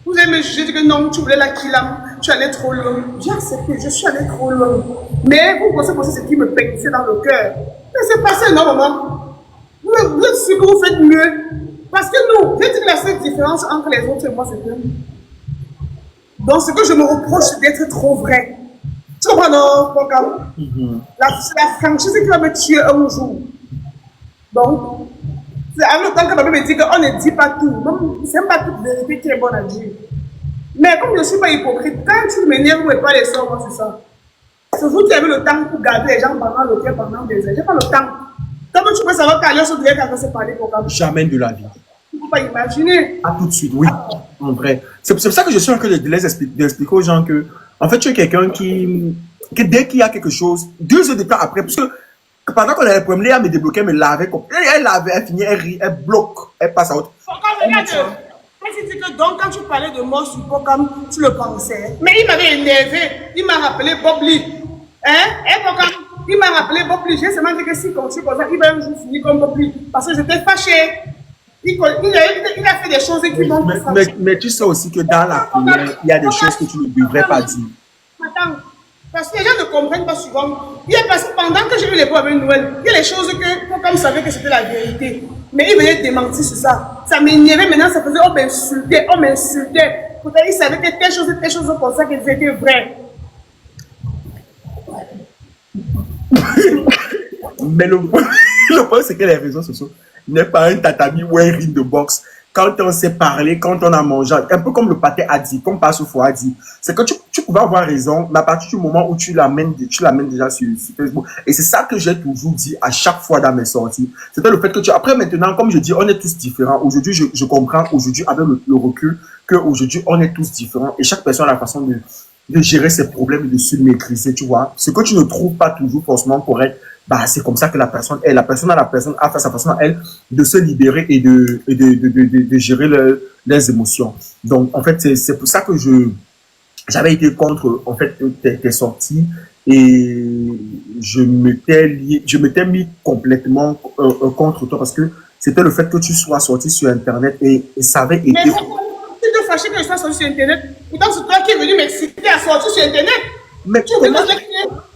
Speaker 2: Vous allez me juger que non, tu voulais la killam, tu allais trop loin. J'ai accepté, je suis allé trop loin. Mais vous pensez que c'est ce qui me pinçait dans le cœur. Mais c'est passé, non, maman. Vous êtes sûr que vous faites mieux. Parce que nous, j'ai dit que la seule différence entre les autres et moi, c'est que. Donc, ce que je me reproche, c'est d'être trop vrai. Tu comprends, non, Pokam? La franchise qui va me tuer un jour. Donc, c'est à le temps que papa me dit qu'on ne dit pas tout. C'est même pas toute vérité qui est bonne à dire. Mais comme je ne suis pas hypocrite, quand tu m'énerves, vous ne pas les sorts, moi, c'est ça. C'est vous qui avez le temps pour garder les gens pendant le cœur, pendant des heures. Je n'ai pas le temps. Comment tu peux savoir qu'à l'heure sur quand on s'est parlé, Pokam?
Speaker 3: Jamais de la vie.
Speaker 2: Tu ne peux pas imaginer.
Speaker 3: Ah, tout de suite, oui. En vrai. C'est pour ça que je suis en train d'expliquer aux gens que, en fait, tu es quelqu'un qui dès qu'il y a quelque chose, 2 heures de temps après, parce que pendant qu'on avait le problème, Léa me débloquait, me lavait, elle lavait, elle finit, elle rit, elle bloque, elle passe à autre.
Speaker 2: Regarde, elle dit que donc quand tu parlais de moi sur Pokam, tu le pensais. Mais il m'avait énervé, il m'a rappelé Bob Lee. Hein? Pokam, il m'a rappelé Bob Lee. J'ai seulement dit que si continue comme ça, il va un jour finir comme Bob Lee. Parce que j'étais fâchée. Il a fait des choses qui m'ont fait.
Speaker 3: Mais tu sais aussi que dans la prière, il y a des choses que tu ne devrais pas dire.
Speaker 2: Attends, parce que les gens ne comprennent pas souvent. Parce que pendant que j'ai eu les problèmes Noël, il y a les choses que Pokam savait que c'était la vérité. Mais il venait démentir sur ça. Ça m'énervait maintenant, ça faisait on m'insultait. Pourtant, il savait que telle chose comme ça, qu'elles étaient vraies.
Speaker 3: Mais le problème, c'est que les réseaux sociaux n'est pas un tatami ou un ring de boxe. Quand on s'est parlé, quand on a mangé, un peu comme le pâté a dit, comme Passe Fou a dit, c'est que tu pouvais avoir raison, mais à partir du moment où tu l'amènes déjà sur Facebook. Et c'est ça que j'ai toujours dit à chaque fois dans mes sorties. C'était le fait que après maintenant, comme je dis, on est tous différents. Aujourd'hui, je comprends, aujourd'hui, avec le recul, qu'aujourd'hui, on est tous différents. Et chaque personne a la façon de gérer ses problèmes et de se maîtriser, tu vois. Ce que tu ne trouves pas toujours forcément correct, bah, c'est comme ça que la personne a sa façon à elle de se libérer et de gérer leurs émotions. Donc, en fait, c'est pour ça que j'avais été contre, en fait, tes sorties et je m'étais mis complètement contre toi parce que c'était le fait que tu sois sorti sur Internet et ça avait été...
Speaker 2: Mais tu te fâchais que je sois sorti sur Internet. Pourtant, c'est toi qui es venu m'exciter à sortir sur Internet.
Speaker 3: Mais
Speaker 2: tu veux que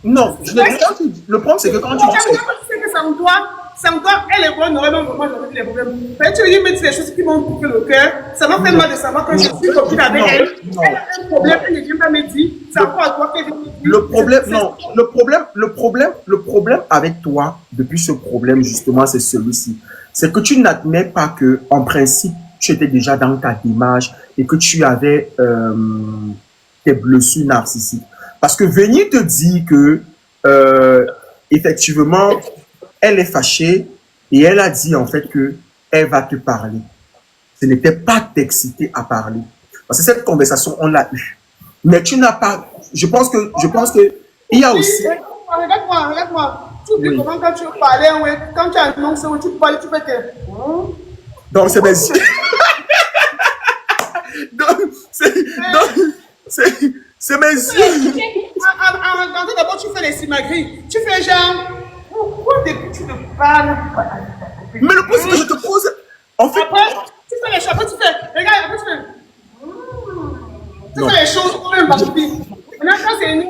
Speaker 3: non, le problème c'est que quand tu dis ça...
Speaker 2: Tu sais que sans toi, elle est bonne, n'aurait même pas les problèmes. Tu veux dire, mais des choses qui m'ont coupé le cœur. Ça m'a fait mal de savoir que je suis copine avec elle. Elle a un problème, elle ne vient pas me dire. C'est encore à toi qu'elle vient me dire.
Speaker 3: Le problème avec toi, depuis ce problème, justement, c'est celui-ci. C'est que tu n'admets pas que, en principe, tu étais déjà dans ta démarche et que tu avais tes blessures narcissiques. Parce que venir te dire que, effectivement, elle est fâchée et elle a dit en fait que elle va te parler. Ce n'était pas t'exciter à parler. Parce que cette conversation, on l'a eue. Mais tu n'as pas... Je pense que il y a aussi...
Speaker 2: Regarde-moi. Tu dis comment quand tu parlais, ouais, quand tu annonces, tu parles, tu fais que...
Speaker 3: Donc, c'est mes yeux. C'est mes yeux.
Speaker 2: En regardant d'abord, tu fais les simagris. Tu fais genre... Pourquoi depuis tu me parles?
Speaker 3: Mais le point, c'est que je te pose... En fait...
Speaker 2: Après, tu fais les chapeaux, tu fais... Regarde, après tu fais... copie. Maintenant, quand c'est une...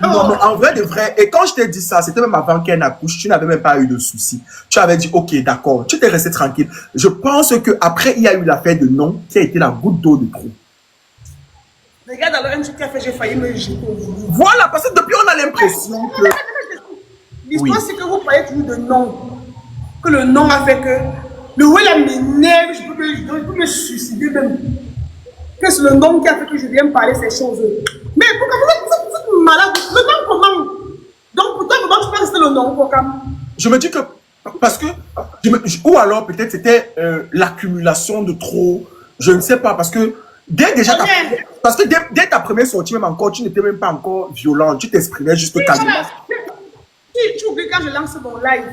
Speaker 3: Non, mais en vrai de vrai, et quand je t'ai dit ça, c'était même avant qu'elle n'accouche, tu n'avais même pas eu de soucis. Tu avais dit, ok, d'accord, tu t'es resté tranquille. Je pense qu'après, il y a eu l'affaire de non, qui a été la goutte d'eau de trop.
Speaker 2: Regarde alors, un truc qui a fait, j'ai failli me jeter aujourd'hui.
Speaker 3: Voilà, parce que depuis, on a l'impression que...
Speaker 2: L'histoire, c'est que vous parlez toujours de non. Que le non a fait que... Le ouais, là, m'énerve, je peux me suicider même. Que c'est le nom qui a fait que je viens parler ces choses. Mais pourquoi vous êtes malade? Le nom comment? Donc pourtant, comment tu peux rester le nom, pourquoi?
Speaker 3: Je me dis que, parce que, ou alors peut-être c'était l'accumulation de trop, je ne sais pas, parce que dès déjà, dès ta première sortie, même encore, tu n'étais même pas encore violent, tu t'exprimais juste calmement.
Speaker 2: Tu oublies quand je lance mon live,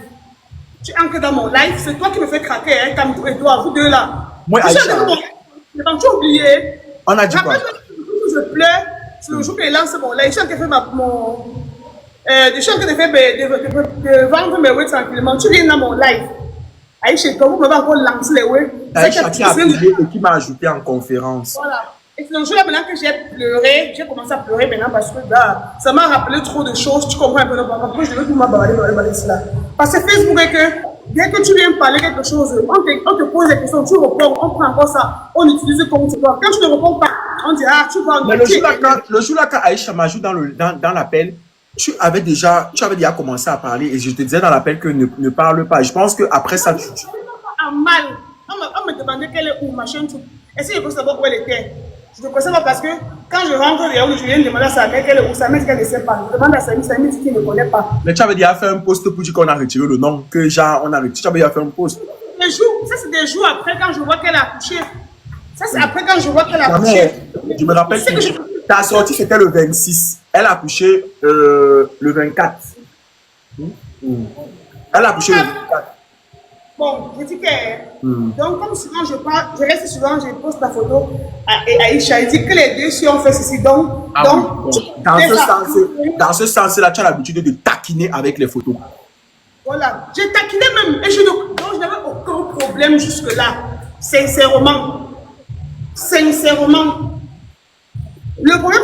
Speaker 2: tu entres dans mon live, c'est toi qui me fais craquer, hein, Camille et toi, vous deux là.
Speaker 3: Moi, Aïcha.
Speaker 2: Tu as oublié.
Speaker 3: On a dit quoi?
Speaker 2: Je pleure, c'est le jour que je lance mon live, je suis en train de faire je suis en train de vendre mes web tranquillement. Tu viens dans mon live. Aïcha, quand vous m'avez encore lancé les web.
Speaker 3: Aïcha qui a appelé et qui m'a ajouté en conférence.
Speaker 2: Voilà. Et c'est le jour là maintenant que j'ai pleuré, j'ai commencé à pleurer maintenant parce que là, ça m'a rappelé trop de choses. Tu comprends un peu le problème. Après, je devais tout m'aballer là. Parce que Facebook est que dès que tu viens parler quelque chose, on te pose des questions, tu réponds, on prend encore ça, on utilise comme tu vois. Quand tu ne réponds pas, on dit ah, tu vois.
Speaker 3: Mais le jour là, quand Aïcha m'ajoute dans l'appel, tu avais déjà commencé à parler et je te disais dans l'appel que ne parle pas. Je pense qu'après ça, tu.
Speaker 2: Mal. On me demandait quelle est où, machin, tout. Est-ce que je peux savoir où elle était? Je ne peux pas parce que quand je rentre là où je viens de demander à sa mère quelle est où, sa mère dit qu'elle ne sait pas. Je demande à Samy dit qu'il ne connaît pas.
Speaker 3: Mais tu avais déjà fait un post pour dire qu'on a retiré le nom, que genre on a retiré. Tu avais déjà fait un post.
Speaker 2: Ça c'est des jours après quand je vois qu'elle a accouché. Ça c'est après quand je vois qu'elle a accouché.
Speaker 3: Je me rappelle que ta sortie c'était le 26. Elle a accouché le 24. Elle a accouché le 24.
Speaker 2: Bon, je dis que. Donc, comme souvent je parle, je reste souvent, je poste la photo à Aïcha. Il dit que les deux filles ont fait ceci. Donc,
Speaker 3: dans ce sens-là, tu as l'habitude de taquiner avec les photos.
Speaker 2: Voilà. J'ai taquiné même. Et je n'avais aucun problème jusque-là. Sincèrement. Sincèrement. Le problème,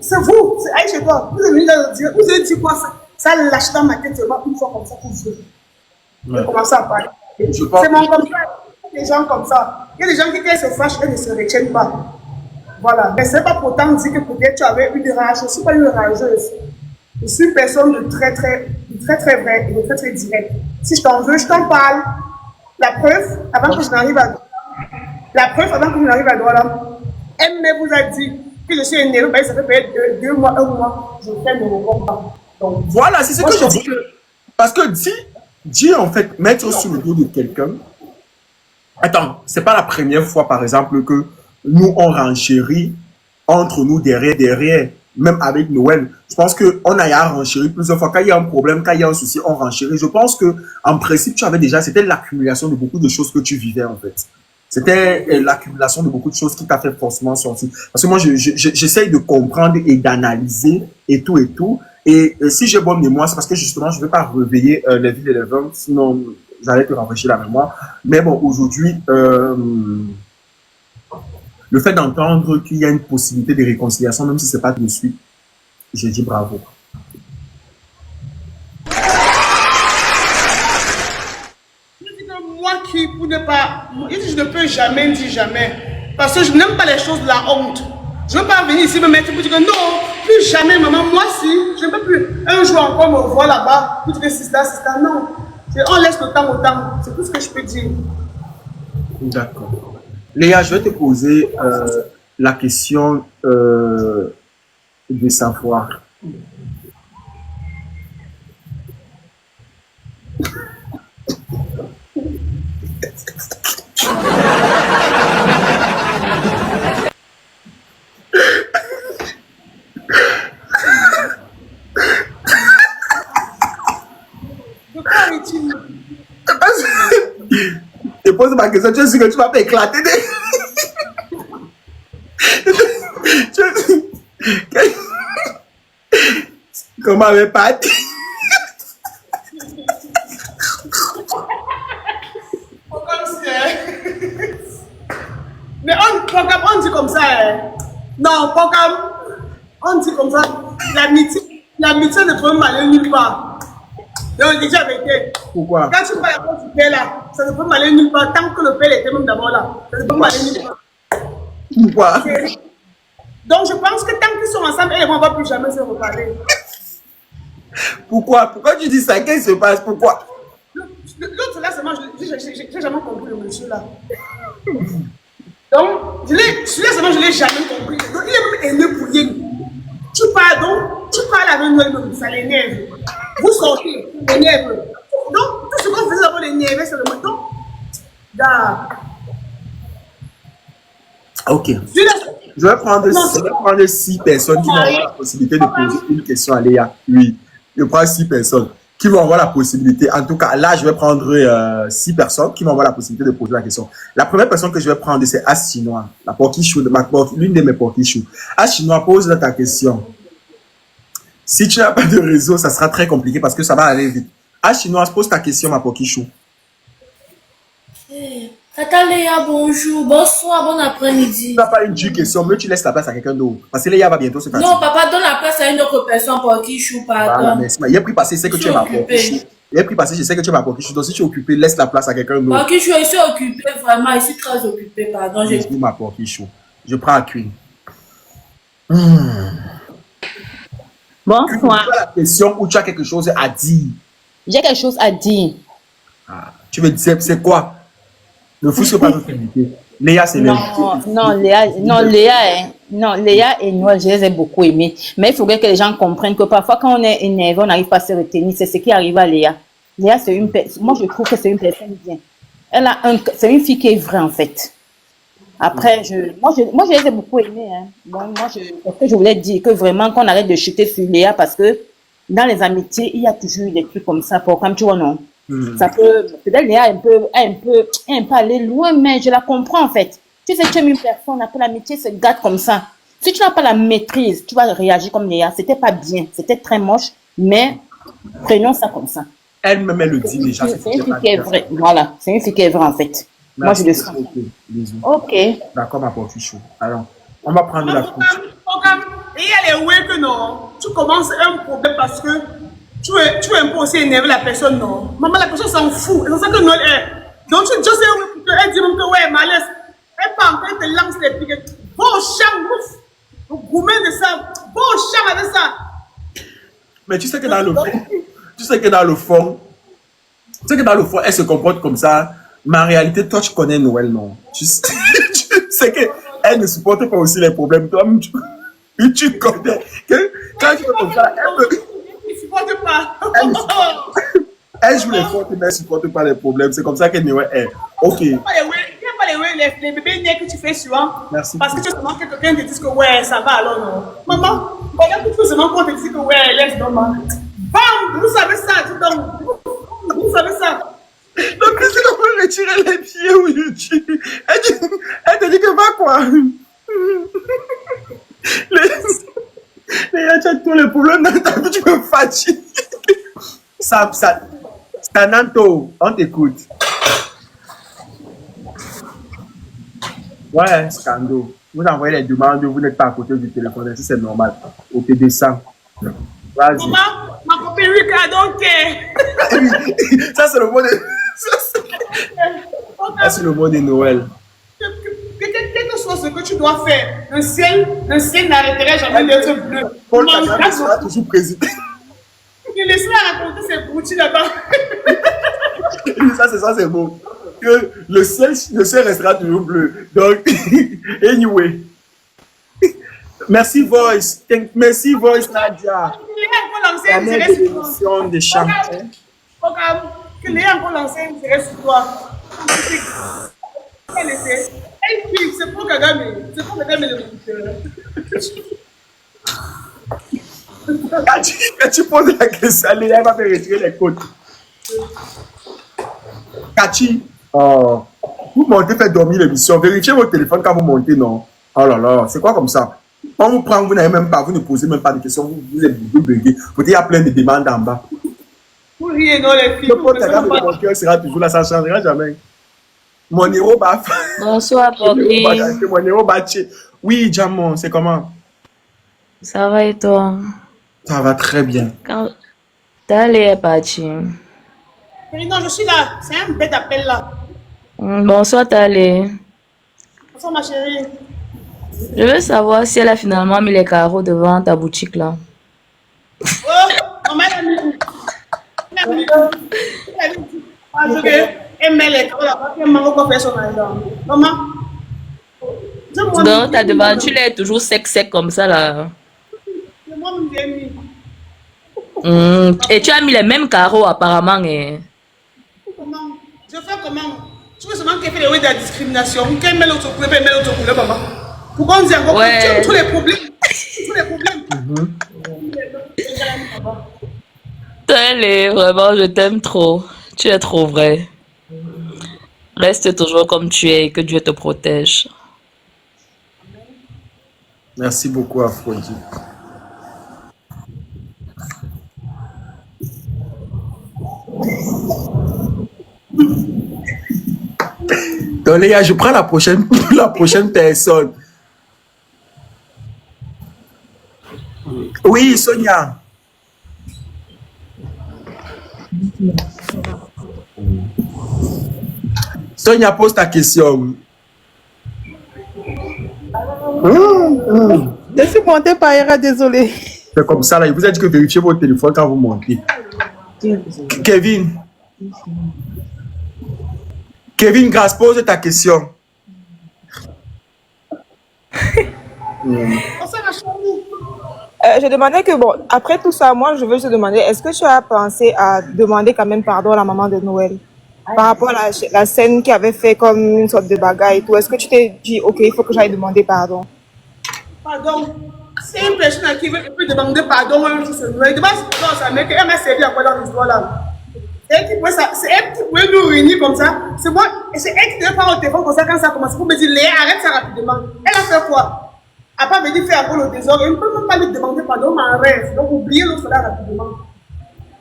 Speaker 2: c'est vous. C'est Aïcha, toi. Vous êtes venu là dire. Vous avez dit quoi ça lâche dans ma tête seulement une fois comme ça pour vous. Je commence à parler. C'est mon comme ça. Il y a des gens comme ça. Il y a des gens qui, quand ils se fâchent, ils ne se retiennent pas. Voilà. Mais ce n'est pas pourtant dire que peut-être tu avais eu des rages. Je ne suis pas une rageuse. Je suis une personne de très vraie et de très très direct. Si je t'en veux, je t'en parle. La preuve, avant que je n'arrive à Douala, elle vous a dit que je suis énervée, ça fait peut-être 2 mois, 1 mois, je fais mes recours. Donc,
Speaker 3: voilà, c'est ce que je dis. Parce que dis en fait, mettre sur le dos de quelqu'un. Attends, c'est pas la première fois, par exemple, que nous, on renchérit entre nous derrière, même avec Noël. Je pense qu'on a à renchérir plusieurs fois. Quand il y a un problème, quand il y a un souci, on renchérit. Je pense que en principe, c'était l'accumulation de beaucoup de choses que tu vivais, en fait. C'était l'accumulation de beaucoup de choses qui t'a fait forcément sortir. Parce que moi, j'essaye de comprendre et d'analyser et tout. Et si j'ai bonne mémoire, c'est parce que justement, je ne vais pas réveiller les villes et les vins, sinon j'allais te rafraîchir la mémoire. Mais bon, aujourd'hui, le fait d'entendre qu'il y a une possibilité de réconciliation, même si ce n'est pas tout de suite, je dis bravo.
Speaker 2: Moi qui, pour ne pas, je ne peux jamais dire jamais, parce que je n'aime pas les choses de la honte. Je ne veux pas venir ici me mettre pour dire que non, plus jamais maman, moi si, je ne peux plus un jour encore me voir là-bas, pour dire que c'est ça, non. On laisse le temps au temps, c'est tout ce que je peux dire.
Speaker 3: D'accord. Léa, je vais te poser la question de savoir. Je pose ma question, tu es sûr que tu vas pas éclater comment avait pas dit?
Speaker 2: Mais on dit comme ça. Non, On dit comme ça, l'amitié ne peut même aller nulle part. Donc, déjà avec elle.
Speaker 3: Pourquoi?
Speaker 2: Quand tu parles à cause du père là, ça ne peut même aller nulle part. Tant que le père était même d'abord là, ça ne peut même aller nulle part.
Speaker 3: Pourquoi?
Speaker 2: Donc, je pense que tant qu'ils sont ensemble, elles ne vont pas plus jamais se reparler.
Speaker 3: Pourquoi? Pourquoi tu dis ça? Qu'est-ce qui se passe? Pourquoi?
Speaker 2: L'autre là, seulement, je n'ai jamais compris le monsieur là. Donc, celui-là seulement, je ne l'ai jamais compris. Donc, il est même aimé pour rien. Tu parles avec nous, ça l'énerve. Vous sortez, ça l'énerve. Donc, tout ce qu'on faisait avant l'énerver, c'est le matin.
Speaker 3: Ok. Je vais prendre 6 personnes qui vont avoir la possibilité de poser une question à Léa. Oui, je prends 6 personnes qui vont avoir la possibilité. En tout cas, là, je vais prendre 6 personnes qui vont avoir la possibilité de poser la question. La première personne que je vais prendre, c'est As Chinois, la porquichou, l'une de mes porquichous. As Chinois, pose ta question. Si tu n'as pas de réseau, ça sera très compliqué parce que ça va aller vite. As Chinois, pose ta question, ma porquichou.
Speaker 6: Tata Léa, bonjour, bonsoir, bon après-midi.
Speaker 3: Tu n'as pas une dure question, mais tu laisses la place à quelqu'un d'autre. Parce que Léa va bientôt se passer.
Speaker 6: Non, papa, donne la place à une autre personne pour qui je pardon.
Speaker 3: Voilà, merci. Il a pris passé, c'est que tu es ma porquichou. Il a pris passé, je sais que tu es ma porquichou. Donc si tu es occupé, laisse la place à quelqu'un d'autre.
Speaker 6: Pour qui je suis occupée, vraiment, je suis très occupée, pardon.
Speaker 3: Je suis ma porquichou. Je prends à Queen.
Speaker 5: Bonsoir.
Speaker 3: Tu as la question ou tu as quelque chose à dire?
Speaker 5: J'ai quelque chose à dire.
Speaker 3: Ah, tu veux dire, c'est quoi? Ne fous pas notre invité. Léa, c'est
Speaker 5: Léa et Noël, je les ai beaucoup aimés. Mais il faudrait que les gens comprennent que parfois, quand on est énervé, on n'arrive pas à se retenir. C'est ce qui arrive à Léa. Léa, c'est une personne. Moi, je trouve que c'est une personne bien. C'est une fille qui est vraie, en fait. Après, moi, je les ai beaucoup aimés. Hein. Bon, parce que je voulais dire que vraiment, qu'on arrête de chuter sur Léa parce que dans les amitiés, il y a toujours des trucs comme ça. Comme tu vois, non? Ça peut-être Léa un peu aller loin, mais je la comprends en fait. Tu sais, tu aimes une personne, après l'amitié se gâte comme ça. Si tu n'as pas la maîtrise, tu vas réagir comme Léa. C'était pas bien, c'était très moche, mais prenons ça comme ça.
Speaker 3: Elle-même, elle le dit déjà.
Speaker 5: C'est une fille qui est vraie. Voilà, c'est une fille qui est vraie en fait.
Speaker 3: Merci.
Speaker 5: Moi, je le sens. Ok.
Speaker 3: D'accord, ma porquichou. Alors, on va prendre la couche.
Speaker 2: Et il y a les ouais que non. Tu commences un problème parce que tu es un peu aussi énervé la personne, non. Maman, la personne s'en fout. C'est ça que Noël est. Donc, tu dis, elle dit même que ouais, malaise. Elle part, elle te lance les piquets. Va au champ, ouf. Vous gourmets de ça. Va au champ avec ça.
Speaker 3: Mais tu sais que dans le fond, elle se comporte comme ça. Mais en réalité, toi, tu connais Noël, non? Tu sais qu'elle ne supporte pas aussi les problèmes. Toi, tu connais que quand tu fais comme ça,
Speaker 2: elle ne supporte pas.
Speaker 3: Elle joue les fortes, mais elle ne supporte pas les problèmes. C'est comme ça que Noël est. Ok.
Speaker 2: Il n'y a pas les bébés nés que tu fais souvent.
Speaker 3: Merci.
Speaker 2: Parce que tu seulement que quelqu'un te dise que ouais, ça va alors, non. Maman, pendant que tu fais seulement qu'on te dise que ouais, laisse donc, maman. Bam! Vous savez ça, tout le monde. Vous savez ça.
Speaker 3: Donc, c'est qu'on peut retirer les pieds ou YouTube. Elle te dit que va quoi? Les gars, tu as tous les problèmes dans ta vie, tu me fatigues. Sananto, on t'écoute. Ouais, Scando. Vous envoyez les demandes, vous n'êtes pas à côté du téléphone, si c'est normal. Ok, descend. Vas-y.
Speaker 2: Maman, ma copine Ricardo, ok.
Speaker 3: Ça, c'est le mot de... Ça, c'est le mot de Noël.
Speaker 2: Quel que soit ce que tu dois faire, le ciel n'arrêterait jamais d'être bleu.
Speaker 3: Paul Kagame sera toujours président.
Speaker 2: Laisse-la raconter ses broutilles là-bas.
Speaker 3: Ça, c'est beau. Que le ciel restera toujours bleu. Donc, anyway. Merci, Voice. Merci, Voice, Nadia. La même émission de chant.
Speaker 2: Que Léa encore lancé un intérêt sur toi. C'est pour Kagame. C'est pour Kagame le
Speaker 3: Quand tu poses la question, Léa va me retirer les côtes. Kachi, vous montez, faites dormir l'émission. Vérifiez votre téléphone quand vous montez, non? Oh là là, c'est quoi comme ça? On vous prend, vous n'avez même pas, vous ne posez même pas de questions, vous êtes bugué. Il y a plein de demandes en bas.
Speaker 2: Vous riez, non, les filles.
Speaker 3: Le porte de mon cœur sera toujours là, ça ne changera jamais. Mon héros bat.
Speaker 5: Bonsoir, Poggy.
Speaker 3: Mon héros bat. Oui, Jamon, c'est comment?
Speaker 5: Ça va et toi?
Speaker 3: Ça va très bien.
Speaker 5: Quand ta Léa est partie.
Speaker 2: Non, je suis là. C'est un bête appel là.
Speaker 5: Bonsoir ta Léa.
Speaker 2: Bonsoir ma chérie.
Speaker 5: Je veux savoir si elle a finalement mis les carreaux devant ta boutique là.
Speaker 2: Oh, maman, elle a mis. Elle a mis. Elle a mis. Parce qu'elle met les carreaux là-bas. Elle m'a encore fait son argent. Maman.
Speaker 5: Donc ta devanture est toujours sec comme ça là.
Speaker 2: C'est moi qui l'ai mis.
Speaker 5: Et tu as mis les mêmes carreaux apparemment. Et...
Speaker 2: Comment? Je fais comment? Tu veux seulement qu'elle fait les oui de la discrimination. Qu'elle met l'autre couleur, elle met l'autre couleur, maman. Pourquoi on dit encore que tous les problèmes? Tous les problèmes.
Speaker 5: Allez, vraiment, je t'aime trop. Tu es trop vrai. Reste toujours comme tu es et que Dieu te protège.
Speaker 3: Merci beaucoup, Aphrodite. Donc, les gars, je prends la prochaine personne. Oui, Sonia. Sonia, pose ta question.
Speaker 4: Je suis montée par erreur, désolé.
Speaker 3: C'est comme ça, là. Il vous a dit que vérifiez votre téléphone quand vous montez. Kevin. Kevin Grasse, pose ta question.
Speaker 4: Je demandais que, bon, après tout ça, moi, je veux te demander, est-ce que tu as pensé à demander quand même pardon à la maman de Noël par rapport à la scène qui avait fait comme une sorte de bagarre et tout? Est-ce que tu t'es dit, ok, il faut que j'aille demander pardon?
Speaker 2: Pardon. C'est une personne à qui peut demander pardon un jour sur Noël. Demande dans sa mère qu'elle m'a servi à quoi dans l'histoire là. C'est elle qui pouvait nous réunir comme ça. C'est moi, et c'est elle qui devait prendre le téléphone comme ça quand ça a commencé pour me dire, Léa, arrête ça rapidement. Elle a fait quoi? Après, elle me dit, fais un peu le désordre. Elle ne peut même pas lui demander pardon, mais en rêve. Donc, oubliez l'autre là rapidement.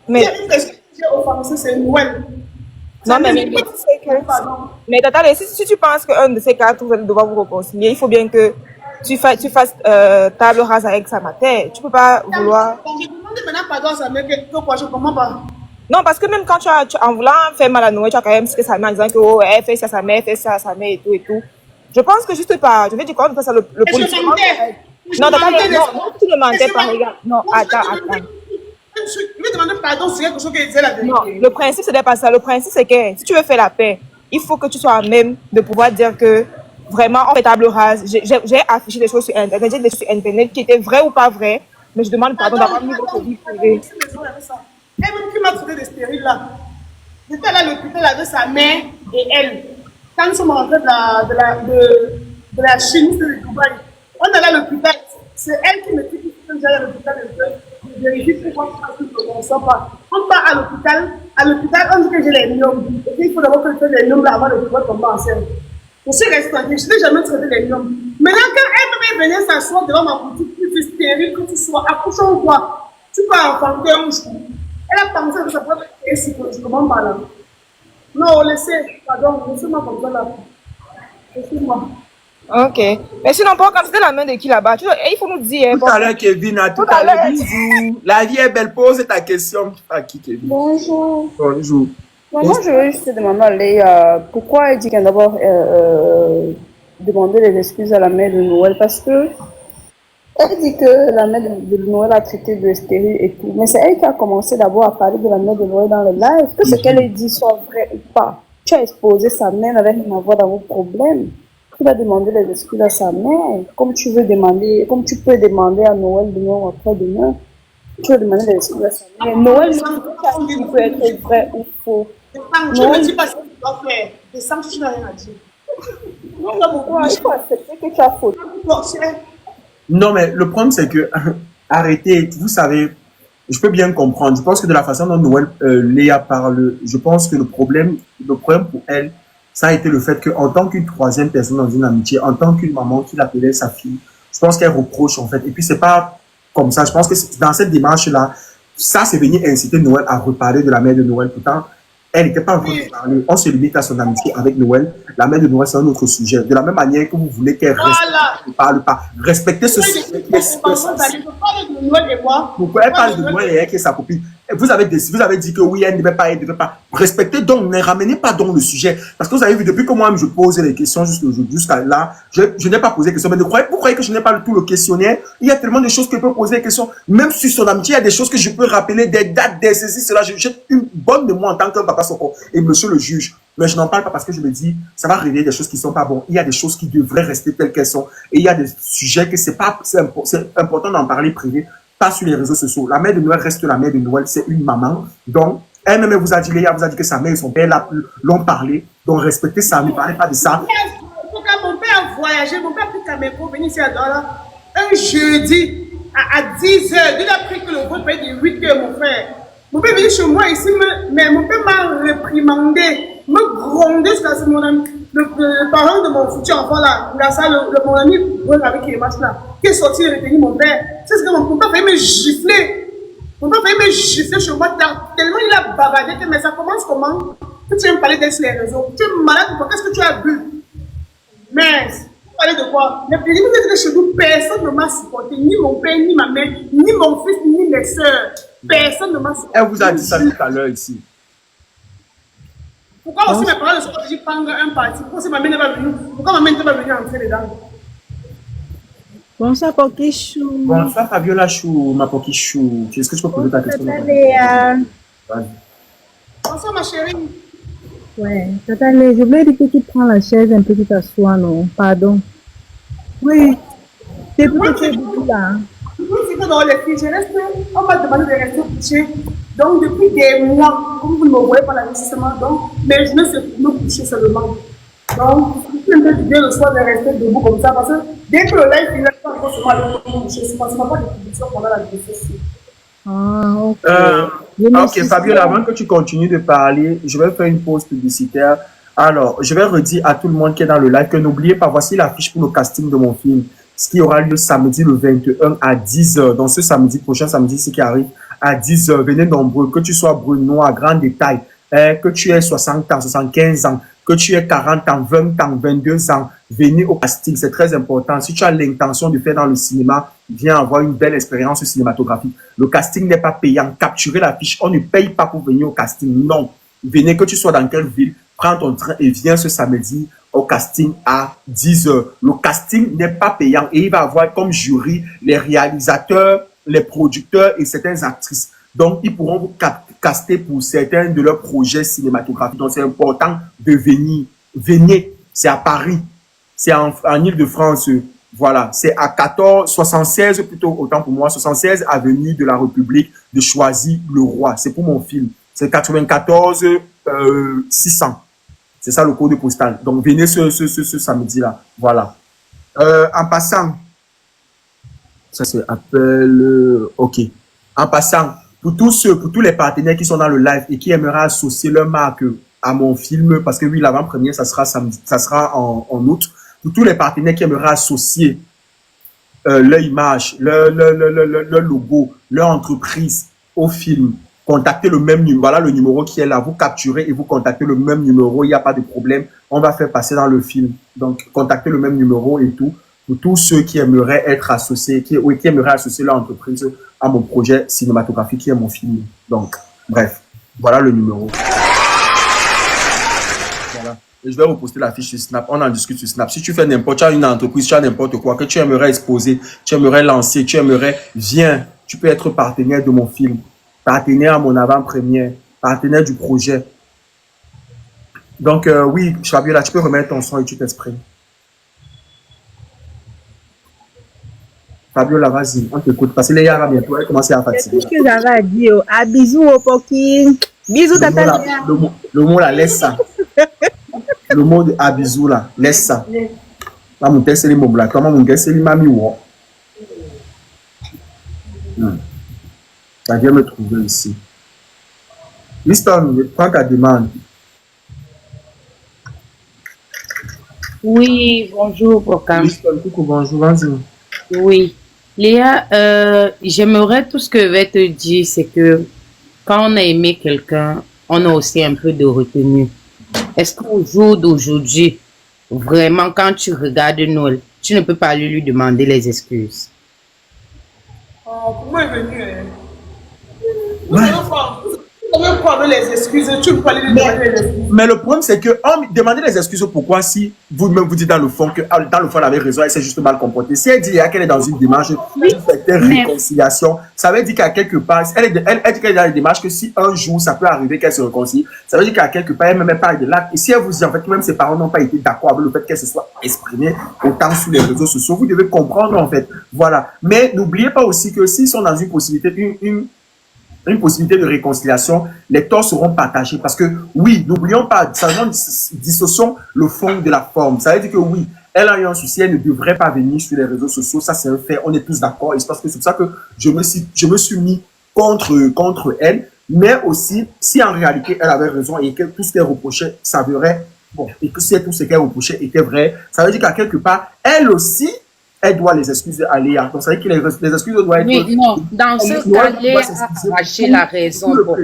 Speaker 2: Mais il y a une question que j'ai offensée, c'est Noël.
Speaker 4: Non, mais Tata, si tu penses qu'un de ces quatre, vous allez devoir vous réconcilier, il faut bien que tu fasses table rase avec sa mère. Tu peux pas vouloir.
Speaker 2: Je demande maintenant pardon à sa mère, que je ne comprends pas.
Speaker 4: Non, parce que même quand en voulant faire mal à Noël, tu as quand même cité sa mère en disant que oh, elle fait ça à sa mère, elle fait ça à sa mère et tout et tout. Je pense que juste pas. Je vais dire quand on fait ça, le politique. Non, Tata, non, tu ne mentais pas, regarde. Non, attends.
Speaker 2: Je vais demander pardon sur quelque chose qui disait la vérité.
Speaker 4: Non, le principe, ce n'est pas ça. Le principe, c'est que si tu veux faire la paix, il faut que tu sois à même de pouvoir dire que vraiment, on fait table rase. J'ai affiché des choses sur Internet, j'ai des choses sur Internet qui étaient vraies ou pas vraies, mais je demande pardon d'avoir mis votre vie privée.
Speaker 2: Elle-même qui m'a traité de stérile là. J'étais là à l'hôpital avec sa mère et elle. Quand nous sommes rentrés de la Chine, de Dubaï, on est là à l'hôpital. C'est elle qui me dit que j'allais à l'hôpital de vérifier pourquoi je ne sens pas. On part à l'hôpital, on dit que j'ai les myomes. Et il faut d'abord que je fasse les myomes là avant de pouvoir tomber enceinte. Je suis restée tranquille, je n'ai jamais traité les myomes. Maintenant, quand elle venait s'asseoir devant ma boutique, que tu es stérile, que tu sois accouchant ou quoi, tu peux enfanter un jour. Elle a pensé que ça pourrait être psychologiquement parlant. Non, laissez, pardon, laissez-moi comme ça là. Laissez-moi.
Speaker 4: Ok. Mais sinon, pour considérer la main de qui là-bas, il faut nous dire.
Speaker 3: Tout à l'heure, Kevin, tout à l'heure, bisous. La vie est belle, pose ta question. À qui, Kevin?
Speaker 7: Bonjour.
Speaker 3: Bonjour.
Speaker 7: Moi, je veux juste demander à Léa pourquoi elle dit qu'elle doit d'abord demander les excuses à la mère de Noël parce que elle dit que la mère de Noël a traité de stérile et tout. Mais c'est elle qui a commencé d'abord à parler de la mère de Noël dans le live. Que ce qu'elle dit soit vrai ou pas. Tu as exposé sa mère, n'avait rien à voir dans vos problèmes. Tu vas demander les excuses à sa mère. Comme tu peux demander à Noël demain ou après-demain. Tu vas demander les excuses à sa mère. Noël, il peut être vrai ou faux.
Speaker 2: Je ne dis pas ce que tu dois faire. Descends, tu n'as rien à dire.
Speaker 7: Non, il faut accepter que tu as faute.
Speaker 3: Non, mais le problème, c'est que, arrêtez, vous savez, je peux bien comprendre. Je pense que de la façon dont Noël, Léa parle, je pense que le problème pour elle, ça a été le fait qu'en tant qu'une troisième personne dans une amitié, en tant qu'une maman qui l'appelait sa fille, je pense qu'elle reproche, en fait. Et puis, c'est pas comme ça. Je pense que dans cette démarche-là, ça, c'est venu inciter Noël à reparler de la mère de Noël. Pourtant, Elle n'était pas en train de parler. On se limite à son amitié avec Noël. La mère de Noël, c'est un autre sujet. De la même manière que vous voulez qu'elle ne parle pas. Respectez ce sujet qui est sensible. Pourquoi elle parle de Noël et elle qui est sa copine? Vous avez dit que oui, elle ne devait pas. Respectez donc, ne ramenez pas donc le sujet. Parce que vous avez vu, depuis que moi-même je pose les questions jusqu'à là, je n'ai pas posé de questions. Mais vous croyez que je n'ai pas tout le questionnaire? Il y a tellement de choses que je peux poser des questions. Même sur son amitié, il y a des choses que je peux rappeler, des dates, des ceci, cela. J'ai une bonne mémoire en tant que papa Soko et monsieur le juge. Mais je n'en parle pas parce que je me dis, ça va révéler des choses qui ne sont pas bonnes. Il y a des choses qui devraient rester telles qu'elles sont. Et il y a des sujets que c'est important d'en parler privé, pas sur les réseaux sociaux. La mère de Noël reste la mère de Noël, c'est une maman. Donc, elle-même vous a dit, Léa vous a dit que sa mère et son père l'ont parlé. Donc, respectez ça, ne parlez pas de ça.
Speaker 2: Mon père a voyagé, mon père a pris Cameroun pour venir ici à Douala un jeudi à 10 h. Il a pris que le vol paye de 8 h, mon frère. Mon père est venu chez moi ici, mais mon père m'a réprimandé, me grondé jusqu'à ce mon ami, le parent de mon futur enfant là, mon ami avec les matchs là, qui est sorti et retenu mon père. C'est ce que mon père a failli me gifler. Mon père a failli me gifler chez moi tellement il a bavardé que mais ça commence comment? Que tu viens me parler d'être sur les réseaux. Tu es malade ou quoi? Qu'est-ce que tu as bu? Mais, vous parlez de quoi? Mais vous êtes que chez nous, personne ne m'a supporté, ni mon père, ni ma mère, ni mon fils, ni mes soeurs. Personne ne m'a supporté.
Speaker 3: Elle vous a dit ça tout à l'heure ici.
Speaker 2: Pourquoi aussi mes parents ne sont pas dit prendre un parti? Pourquoi aussi ma mère n'est pas venue? Pourquoi ma mère n'est pas venue entrer dedans?
Speaker 8: Bonsoir, Pokichou.
Speaker 3: Bonsoir, Fabiola Chou, ma Pokichou. Est-ce que tu peux poser ta question?
Speaker 2: Bonsoir, ma chérie.
Speaker 8: Ouais, Tata Lé, je voulais dire que tu prends la chaise un peu, tu t'assois, non? Pardon. Oui. C'est pour que tu es là.
Speaker 2: Oui, c'est que dans les filles, je reste, on m'a demandé de rester couché. Donc, depuis des mois, comme vous ne me voyez pas l'investissement, donc, mes genoux se me coucher seulement. Donc, c'est un peu bien le soir de rester debout comme ça, parce que dès que le live finit, je vais encore se mettre à coucher. C'est parce qu'on n'a pas de publicité pendant la grossesse.
Speaker 8: Ah, ok.
Speaker 3: Ok, Fabiola, avant que tu continues de parler, je vais faire une pause publicitaire. Alors, je vais redire à tout le monde qui est dans le live que n'oubliez pas, voici l'affiche pour le casting de mon film, ce qui aura lieu samedi le 21 à 10 h. Donc, ce samedi, prochain samedi, ce qui arrive à 10 h. Venez nombreux, que tu sois brun, à grand détail, que tu aies 60 ans, 75 ans, que tu aies 40 ans, 20 ans, 22 ans, venez au casting, c'est très important. Si tu as l'intention de faire dans le cinéma, viens avoir une belle expérience cinématographique. Le casting n'est pas payant. Capturez l'affiche, on ne paye pas pour venir au casting. Non. Venez, que tu sois dans quelle ville, prends ton train et viens ce samedi au casting à 10 h. Le casting n'est pas payant et il va avoir comme jury les réalisateurs, les producteurs et certaines actrices. Donc, ils pourront vous caster pour certains de leurs projets cinématographiques. Donc, c'est important de venir. Venez, c'est à Paris, c'est en Île-de-France. Voilà, c'est à 76 plutôt, autant pour moi, 76 avenue de la République de Choisy-le-Roi. C'est pour mon film. C'est 94 600. C'est ça le code postal. Donc, venez ce samedi-là. Voilà. En passant, ça c'est appel. Ok. En passant, pour tous les partenaires qui sont dans le live et qui aimeraient associer leur marque à mon film, parce que oui, l'avant-première, ça sera samedi, ça sera en août. Pour tous les partenaires qui aimeraient associer leur image, leur logo, leur entreprise au film, contactez le même numéro. Voilà le numéro qui est là. Vous capturez et vous contactez le même numéro. Il n'y a pas de problème. On va faire passer dans le film. Donc, contactez le même numéro et tout. Pour tous ceux qui aimeraient être associés, qui aimeraient associer leur entreprise à mon projet cinématographique qui est mon film. Donc, bref, voilà le numéro. Voilà. Et je vais reposter la fiche sur Snap. On en discute sur Snap. Si tu fais n'importe, tu as une entreprise, tu as n'importe quoi que tu aimerais exposer, tu aimerais lancer, tu aimerais, viens, tu peux être partenaire de mon film, partenaire à mon avant-première, partenaire du projet. Donc, oui, Fabiola, tu peux remettre ton son et tu t'exprimes. Fabiola, vas-y, on t'écoute. Parce que les gars, bientôt, elle commence à fatiguer.
Speaker 8: C'est tout ce que j'avais à dire. À bisous au Poki. Bisous, Tata.
Speaker 3: Le mot là, laisse ça. Le mot de à bisous là, laisse ça. Là, mon test, c'est les mots là. Comment mon gars, c'est les mami ou ça vient me trouver ici. Liston, prends ta demande.
Speaker 9: Oui, bonjour, Bokam.
Speaker 3: Liston, coucou, bonjour, vas-y.
Speaker 9: Oui. Léa, j'aimerais tout ce que je vais te dire, c'est que quand on a aimé quelqu'un, on a aussi un peu de retenue. Est-ce qu'au jour d'aujourd'hui, vraiment, quand tu regardes Noël, tu ne peux pas lui demander les excuses?
Speaker 2: Pour moi, est venu. Vous savez prendre les excuses, tu peux pas lui demander les excuses.
Speaker 3: Mais le problème, c'est que demander les excuses, pourquoi si vous-même vous dites dans le fond que dans le fond, elle avait raison, elle s'est juste mal comportée. Si elle dit qu'elle est dans une démarche de réconciliation, ça veut dire qu'à quelque part, elle dit qu'elle est dans une démarche que si un jour ça peut arriver qu'elle se réconcilie, ça veut dire qu'à quelque part, elle même parle de l'acte. Et si elle vous dit en fait que même ses parents n'ont pas été d'accord avec le fait qu'elle se soit exprimée autant sur les réseaux sociaux, vous devez comprendre en fait. Voilà. Mais n'oubliez pas aussi que s'ils sont dans une possibilité, une possibilité de réconciliation, les torts seront partagés. Parce que, oui, n'oublions pas, dissocions le fond de la forme. Ça veut dire que, oui, elle a eu un souci, elle ne devrait pas venir sur les réseaux sociaux. Ça, c'est un fait. On est tous d'accord. Et c'est parce que c'est pour ça que je me suis mis contre elle. Mais aussi, si en réalité, elle avait raison et que tout ce qu'elle reprochait s'avérait, bon, et que si tout ce qu'elle reprochait était vrai, ça veut dire qu'à quelque part, elle aussi, elle doit les excuses à Léa. Donc, ça veut dire que les excuses doivent être...
Speaker 9: Oui, non. Dans ce cas, Léa a arraché la raison pour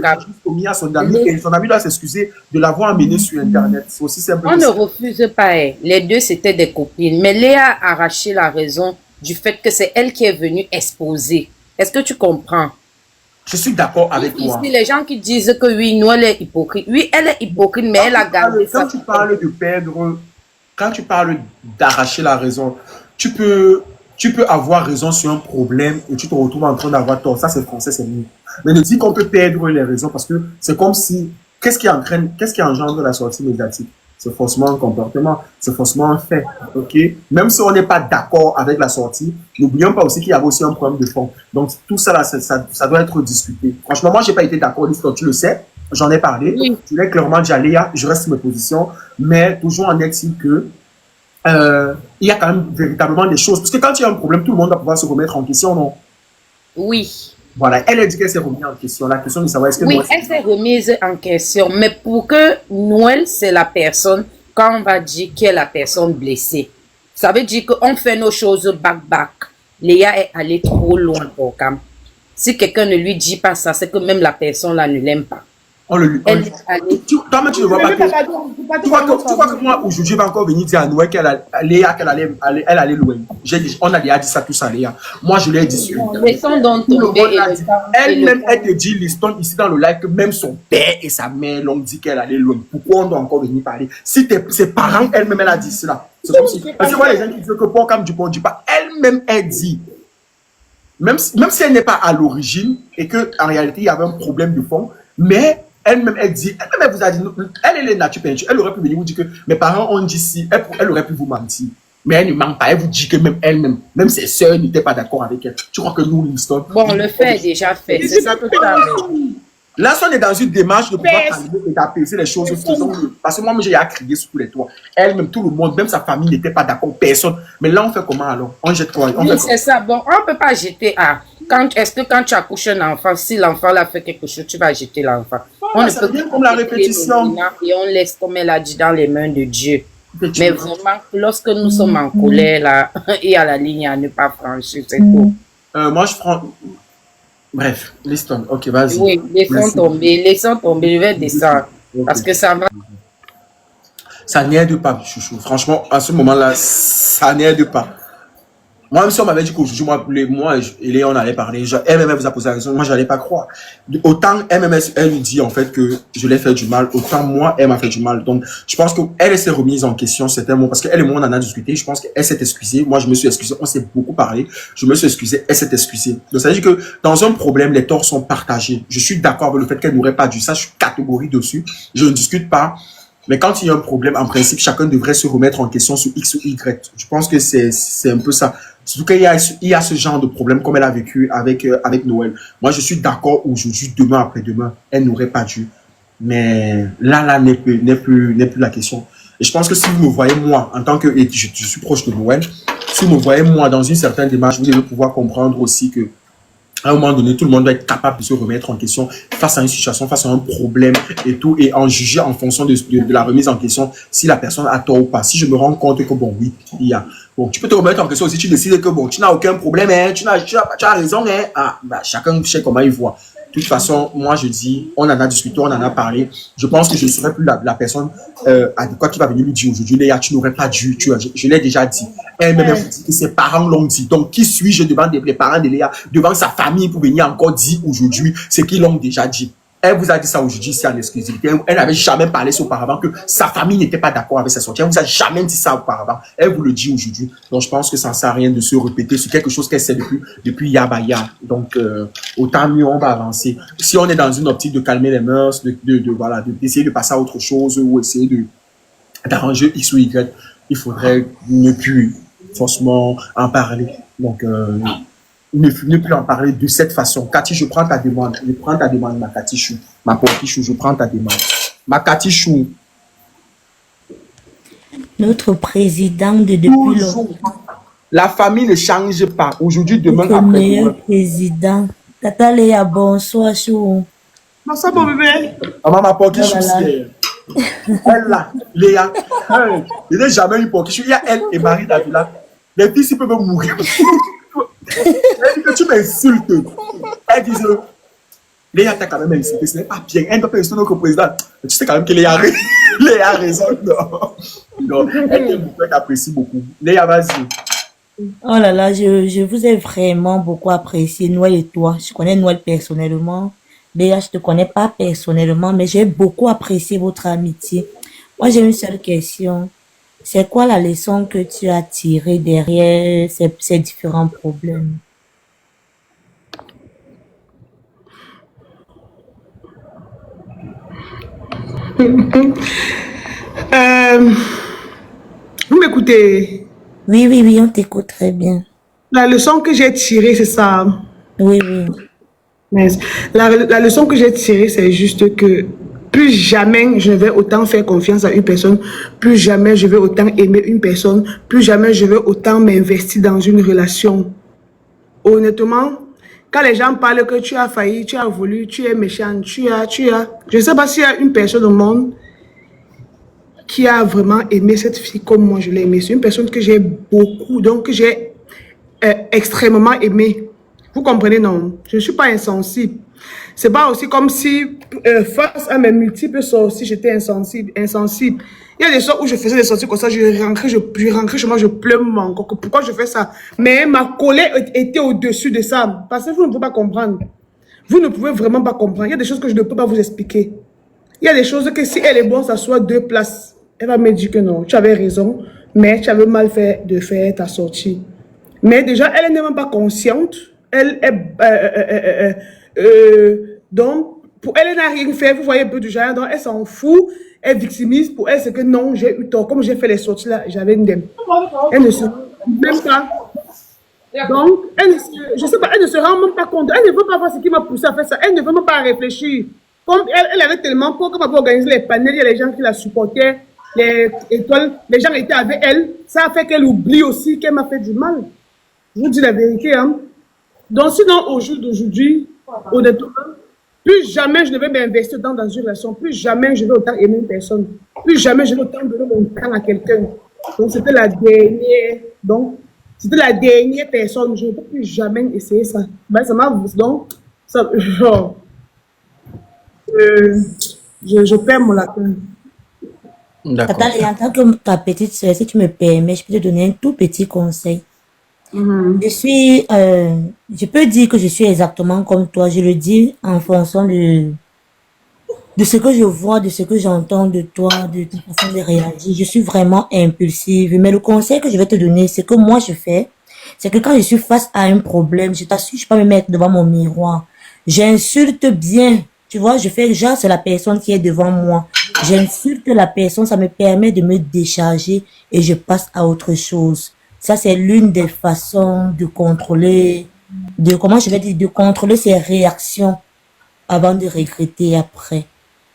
Speaker 3: commis à son ami, et son ami doit s'excuser de l'avoir amené sur Internet. C'est aussi simple.
Speaker 9: On ne refuse pas. Les deux, c'était des copines. Mais Léa a arraché la raison du fait que c'est elle qui est venue exposer. Est-ce que tu comprends?
Speaker 3: Je suis d'accord avec toi.
Speaker 9: Ici, les gens qui disent que oui, Noël est hypocrite. Oui, elle est hypocrite, mais elle a gardé ça.
Speaker 3: Quand tu parles de perdre, quand tu parles d'arracher la raison, tu peux avoir raison sur un problème et tu te retrouves en train d'avoir tort. Ça, c'est français, c'est mieux. Mais ne dis qu'on peut perdre les raisons parce que c'est comme si, qu'est-ce qui engendre la sortie médiatique? C'est forcément un comportement, c'est forcément un fait, ok? Même si on n'est pas d'accord avec la sortie, n'oublions pas aussi qu'il y avait aussi un problème de fond. Donc, tout ça, là, ça doit être discuté. Franchement, moi, j'ai pas été d'accord, tu le sais, j'en ai parlé. Oui. Je l'ai clairement dit à Léa, je reste sur mes positions, mais toujours en est-il que il y a quand même véritablement des choses. Parce que quand il y a un problème, tout le monde va pouvoir se remettre en question, non?
Speaker 9: Oui.
Speaker 3: Voilà, elle a dit qu'elle s'est remise en question. La question de savoir est-ce que...
Speaker 9: Oui, elle s'est remise en question. Mais pour que Noël, c'est la personne, quand on va dire qui est la personne blessée, ça veut dire qu'on fait nos choses back. Léa est allée trop loin pour Cam. Si quelqu'un ne lui dit pas ça, c'est que même la personne là ne l'aime pas. Toi,
Speaker 3: tu ne vois pas que... Tu vois que moi, aujourd'hui, je vais encore venir dire à Noël qu'elle allait loin. On a déjà dit ça tous à Léa. Moi, je l'ai dit sur
Speaker 9: Laissons donc tomber.
Speaker 3: Elle-même, elle te dit, Liston, ici dans le live, que même son père et sa mère l'ont dit qu'elle allait loin. Pourquoi on doit encore venir parler? Si ses parents, elle-même, elle a dit cela. C'est comme si... Parce que moi, les gens qui disent que pour comme Dupont dit pas, elle-même, elle dit... Même si elle n'est pas à l'origine et qu'en réalité, il y avait un problème de fond, mais... Elle-même, elle dit, elle vous a dit, elle est nature peinture. Elle aurait pu venir vous dire que mes parents ont dit si, elle aurait pu vous mentir. Mais elle ne ment pas, elle vous dit que même elle-même, même ses sœurs n'étaient pas d'accord avec elle. Tu crois que nous, Liston...
Speaker 9: Bon, le fait est déjà fait. C'est ça que ça veut.
Speaker 3: Là, si on est dans une démarche de pouvoir calmer et d'apaiser les choses, parce que moi, j'ai crié sur tous les toits. Elle-même, tout le monde, même sa famille n'était pas d'accord, personne. Mais là, on fait comment alors? On jette quoi?
Speaker 9: Oui, c'est ça. Bon, on ne peut pas jeter à... Est-ce que quand tu accouches un enfant, si l'enfant l'a fait quelque chose, tu vas jeter l'enfant? On ne peut
Speaker 3: pas comme la répétition.
Speaker 9: Et on laisse, comme elle a dit, dans les mains de Dieu. Mais vraiment, lorsque nous sommes en colère, là, et à la ligne à ne pas franchir, c'est tout.
Speaker 3: Moi, je prends... Bref, Liston, ok, vas-y.
Speaker 9: Oui, laissons tomber, je vais descendre. Okay. Parce que ça va...
Speaker 3: Ça n'aide pas, chouchou. Franchement, à ce moment-là, ça n'aide pas. Moi, même si on m'avait dit qu'aujourd'hui, moi et Léon, on allait parler, MMF vous a posé la question, moi, je n'allais pas croire. Autant MMS, elle lui dit, en fait, que je l'ai fait du mal, autant moi, elle m'a fait du mal. Donc, je pense qu'elle s'est remise en question, c'était bon, parce qu'elle et moi, on en a discuté, je pense qu'elle s'est excusée, moi, je me suis excusé, on s'est beaucoup parlé, je me suis excusé, elle s'est excusée. Donc, ça veut dire que dans un problème, les torts sont partagés. Je suis d'accord avec le fait qu'elle n'aurait pas dû ça, je suis catégorique dessus, je ne discute pas. Mais quand il y a un problème, en principe, chacun devrait se remettre en question sur X ou Y. Je pense que c'est un peu ça. Surtout qu'il y a ce genre de problème comme elle a vécu avec Noël. Moi, je suis d'accord aujourd'hui, demain, après-demain, elle n'aurait pas dû. Mais là n'est plus la question. Et je pense que si vous me voyez, moi, en tant que je suis proche de Noël, si vous me voyez, moi, dans une certaine démarche, vous devez pouvoir comprendre aussi que à un moment donné, tout le monde doit être capable de se remettre en question face à une situation, face à un problème et tout, et en juger en fonction de la remise en question si la personne a tort ou pas. Si je me rends compte que, bon, oui, il y a... Bon, tu peux te remettre en question aussi, tu décides que, bon, tu n'as aucun problème, hein, tu as raison, hein, bah, chacun sait comment il voit. De toute façon, moi, je dis, on en a discuté, on en a parlé. Je pense que je ne serai plus la personne adéquate qui va venir lui dire aujourd'hui, Léa, tu n'aurais pas dû, je l'ai déjà dit. Elle-même, dit que ses parents l'ont dit. Donc, qui suis-je devant les parents de Léa, devant sa famille pour venir encore dire aujourd'hui ce qu'ils l'ont déjà dit? Elle vous a dit ça aujourd'hui, c'est en exclusivité. Elle n'avait jamais parlé ça auparavant, que sa famille n'était pas d'accord avec sa sortie. Elle vous a jamais dit ça auparavant. Elle vous le dit aujourd'hui. Donc, je pense que ça ne sert à rien de se répéter sur quelque chose qu'elle sait depuis Yabaya. Donc, autant mieux, on va avancer. Si on est dans une optique de calmer les mœurs, d'essayer de passer à autre chose ou essayer d'arranger X ou Y, il faudrait ne plus forcément en parler. Donc, ne plus en parler de cette façon. Cathy, je prends ta demande. Je prends ta demande, ma Cathy Chou. Ma Porky Chou, je prends ta demande. Ma Cathy Chou.
Speaker 10: Notre président de depuis longtemps.
Speaker 3: La famille ne change pas. Aujourd'hui, demain,
Speaker 10: Notre
Speaker 3: après
Speaker 10: meilleur
Speaker 3: demain.
Speaker 10: président. Tata Léa, bonsoir, Chou.
Speaker 2: Bonsoir, mon bébé.
Speaker 3: Maman, ma Porky Chou,
Speaker 10: Voilà.
Speaker 3: c'est elle là, Léa. Il n'y a jamais eu Porky Chou. Il y a elle et Marie Davila. Les filles, ils peuvent mourir. Elle dit que tu m'insultes. Elle dit Léa t'a quand même insulté, ce n'est pas bien. Elle ne doit pas insulter notre président. Mais tu sais quand même que Léa a raison. Non, elle t'aime beaucoup, elle t'apprécie beaucoup. Léa, vas-y.
Speaker 10: Oh là là, je vous ai vraiment beaucoup apprécié, Noël et toi. Je connais Noël personnellement. Léa, je te connais pas personnellement, mais j'ai beaucoup apprécié votre amitié. Moi, j'ai une seule question. C'est quoi la leçon que tu as tirée derrière ces différents problèmes?
Speaker 2: Vous m'écoutez?
Speaker 10: Oui, oui, oui, on t'écoute très bien.
Speaker 2: La leçon que j'ai tirée, c'est ça.
Speaker 10: Oui, oui.
Speaker 2: Mais la leçon que j'ai tirée, c'est juste que plus jamais je vais autant faire confiance à une personne, plus jamais je vais autant aimer une personne, plus jamais je vais autant m'investir dans une relation. Honnêtement, quand les gens parlent que tu as failli, tu as voulu, tu es méchant, je ne sais pas s'il y a une personne au monde qui a vraiment aimé cette fille comme moi je l'ai aimée. C'est une personne que j'ai beaucoup, donc que j'ai extrêmement aimée. Vous comprenez, non? Je ne suis pas insensible. C'est pas aussi comme si, face à mes multiples sorties, j'étais insensible. Il y a des sorties où je faisais des sorties comme ça, je rentrais chez moi, je pleure encore. Pourquoi je fais ça? Mais ma colère était au-dessus de ça. Parce que vous ne pouvez pas comprendre. Vous ne pouvez vraiment pas comprendre. Il y a des choses que je ne peux pas vous expliquer. Il y a des choses que si elle est bonne, ça soit 2 places. Elle va me dire que non, tu avais raison, mais tu avais mal fait de faire ta sortie. Mais déjà, elle n'est même pas consciente. Elle est... donc, pour elle, elle n'a rien fait. Vous voyez un peu du genre, donc elle s'en fout. Elle victimise. Pour elle, c'est que non, j'ai eu tort. Comme j'ai fait les sorties là, j'avais une dème. Elle ne se même pas. Donc, je sais pas, elle ne se rend même pas compte. Elle ne veut pas voir ce qui m'a poussé à faire ça. Elle ne veut même pas réfléchir. Comme elle avait tellement peur, comme elle avait organisé les panels, il y a les gens qui la supportaient, les étoiles, les gens étaient avec elle. Ça a fait qu'elle oublie aussi qu'elle m'a fait du mal. Je vous dis la vérité, hein. Donc, sinon, au jour d'aujourd'hui, honnêtement, plus jamais je ne vais m'investir dans une relation, plus jamais je vais autant aimer une personne, plus jamais je vais autant donner mon temps à quelqu'un. Donc, c'était la dernière. Donc, c'était la dernière personne. Je ne peux plus jamais essayer ça. Ben, ça m'a. Donc, ça, genre, je perds mon latin.
Speaker 3: D'accord.
Speaker 10: Tata Léa, en tant que ta petite soeur, si tu me permets, je peux te donner un tout petit conseil. Je peux dire que je suis exactement comme toi. Je le dis en fonction de ce que je vois, de ce que j'entends de toi, de ta façon de réagir. Je suis vraiment impulsive. Mais le conseil que je vais te donner, c'est que moi je fais, c'est que quand je suis face à un problème, je t'assure, je peux pas me mettre devant mon miroir. J'insulte bien. Tu vois, je fais genre, c'est la personne qui est devant moi. J'insulte la personne, ça me permet de me décharger et je passe à autre chose. Ça, c'est l'une des façons de contrôler, comment je vais dire, de contrôler ses réactions avant de regretter après.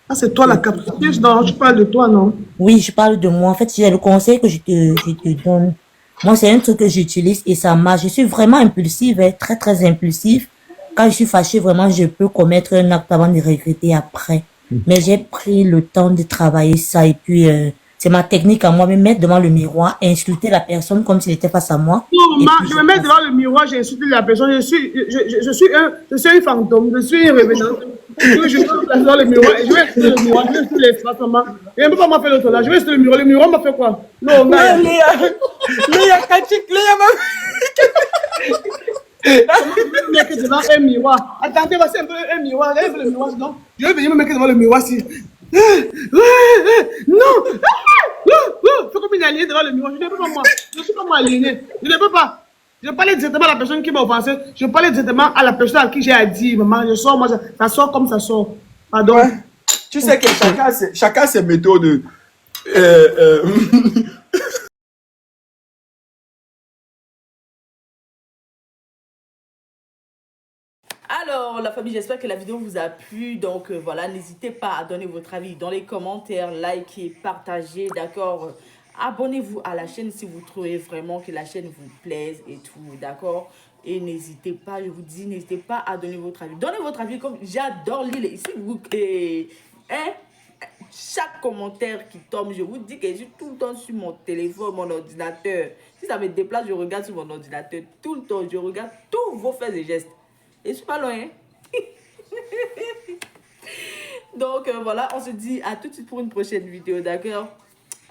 Speaker 2: Ah, c'est toi la caprice, non? Je parle de toi, non?
Speaker 10: Oui, je parle de moi. En fait, c'est le conseil que je te donne. Moi, c'est un truc que j'utilise et ça marche. Je suis vraiment impulsive, hein, très, très impulsive. Quand je suis fâchée, vraiment, je peux commettre un acte avant de regretter après. Mais j'ai pris le temps de travailler ça et puis C'est ma technique à moi, me mettre devant le miroir, insulter la personne comme s'il était face à moi.
Speaker 2: Non,
Speaker 10: Et
Speaker 2: maman,
Speaker 10: puis
Speaker 2: je me mets devant le miroir, j'insulte la personne, je suis un fantôme, je suis un revenant. Je me place devant le miroir et je vais insulter le miroir, je vais insulter l'espace, maman. Et un peu pas m'a fait l'autre là, je vais insulter le miroir m'a fait quoi? Non,
Speaker 3: Non, Léa, Kachik, Léa,
Speaker 2: me mettre devant un miroir. Attendez, voici un peu un miroir, regardez un peu le miroir, sinon je vais venir me mettre devant le miroir si. Non! Faut comme une aliénée devant le miroir. Je ne peux pas moi. Je ne suis pas moi aliéné. Je ne peux pas. Je parlais directement à la personne qui m'a offensé. Je parlais directement à la personne à qui j'ai à dire, maman, je sors, moi, ça sort comme ça sort. Pardon.
Speaker 3: Ouais. Tu sais que chacun ses méthodes.
Speaker 1: Alors, la famille, j'espère que la vidéo vous a plu. Donc, voilà, n'hésitez pas à donner votre avis dans les commentaires, likez, partagez, d'accord? Abonnez-vous à la chaîne si vous trouvez vraiment que la chaîne vous plaise et tout, d'accord? Et n'hésitez pas, je vous dis, n'hésitez pas à donner votre avis. Donnez votre avis comme j'adore lire ici. Hein? Chaque commentaire qui tombe, je vous dis que je suis tout le temps sur mon téléphone, mon ordinateur. Si ça me déplace, je regarde sur mon ordinateur tout le temps. Je regarde tous vos faits et gestes. Et je suis pas loin. Donc voilà, on se dit à tout de suite pour une prochaine vidéo, d'accord?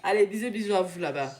Speaker 1: Allez, bisous, bisous à vous là-bas.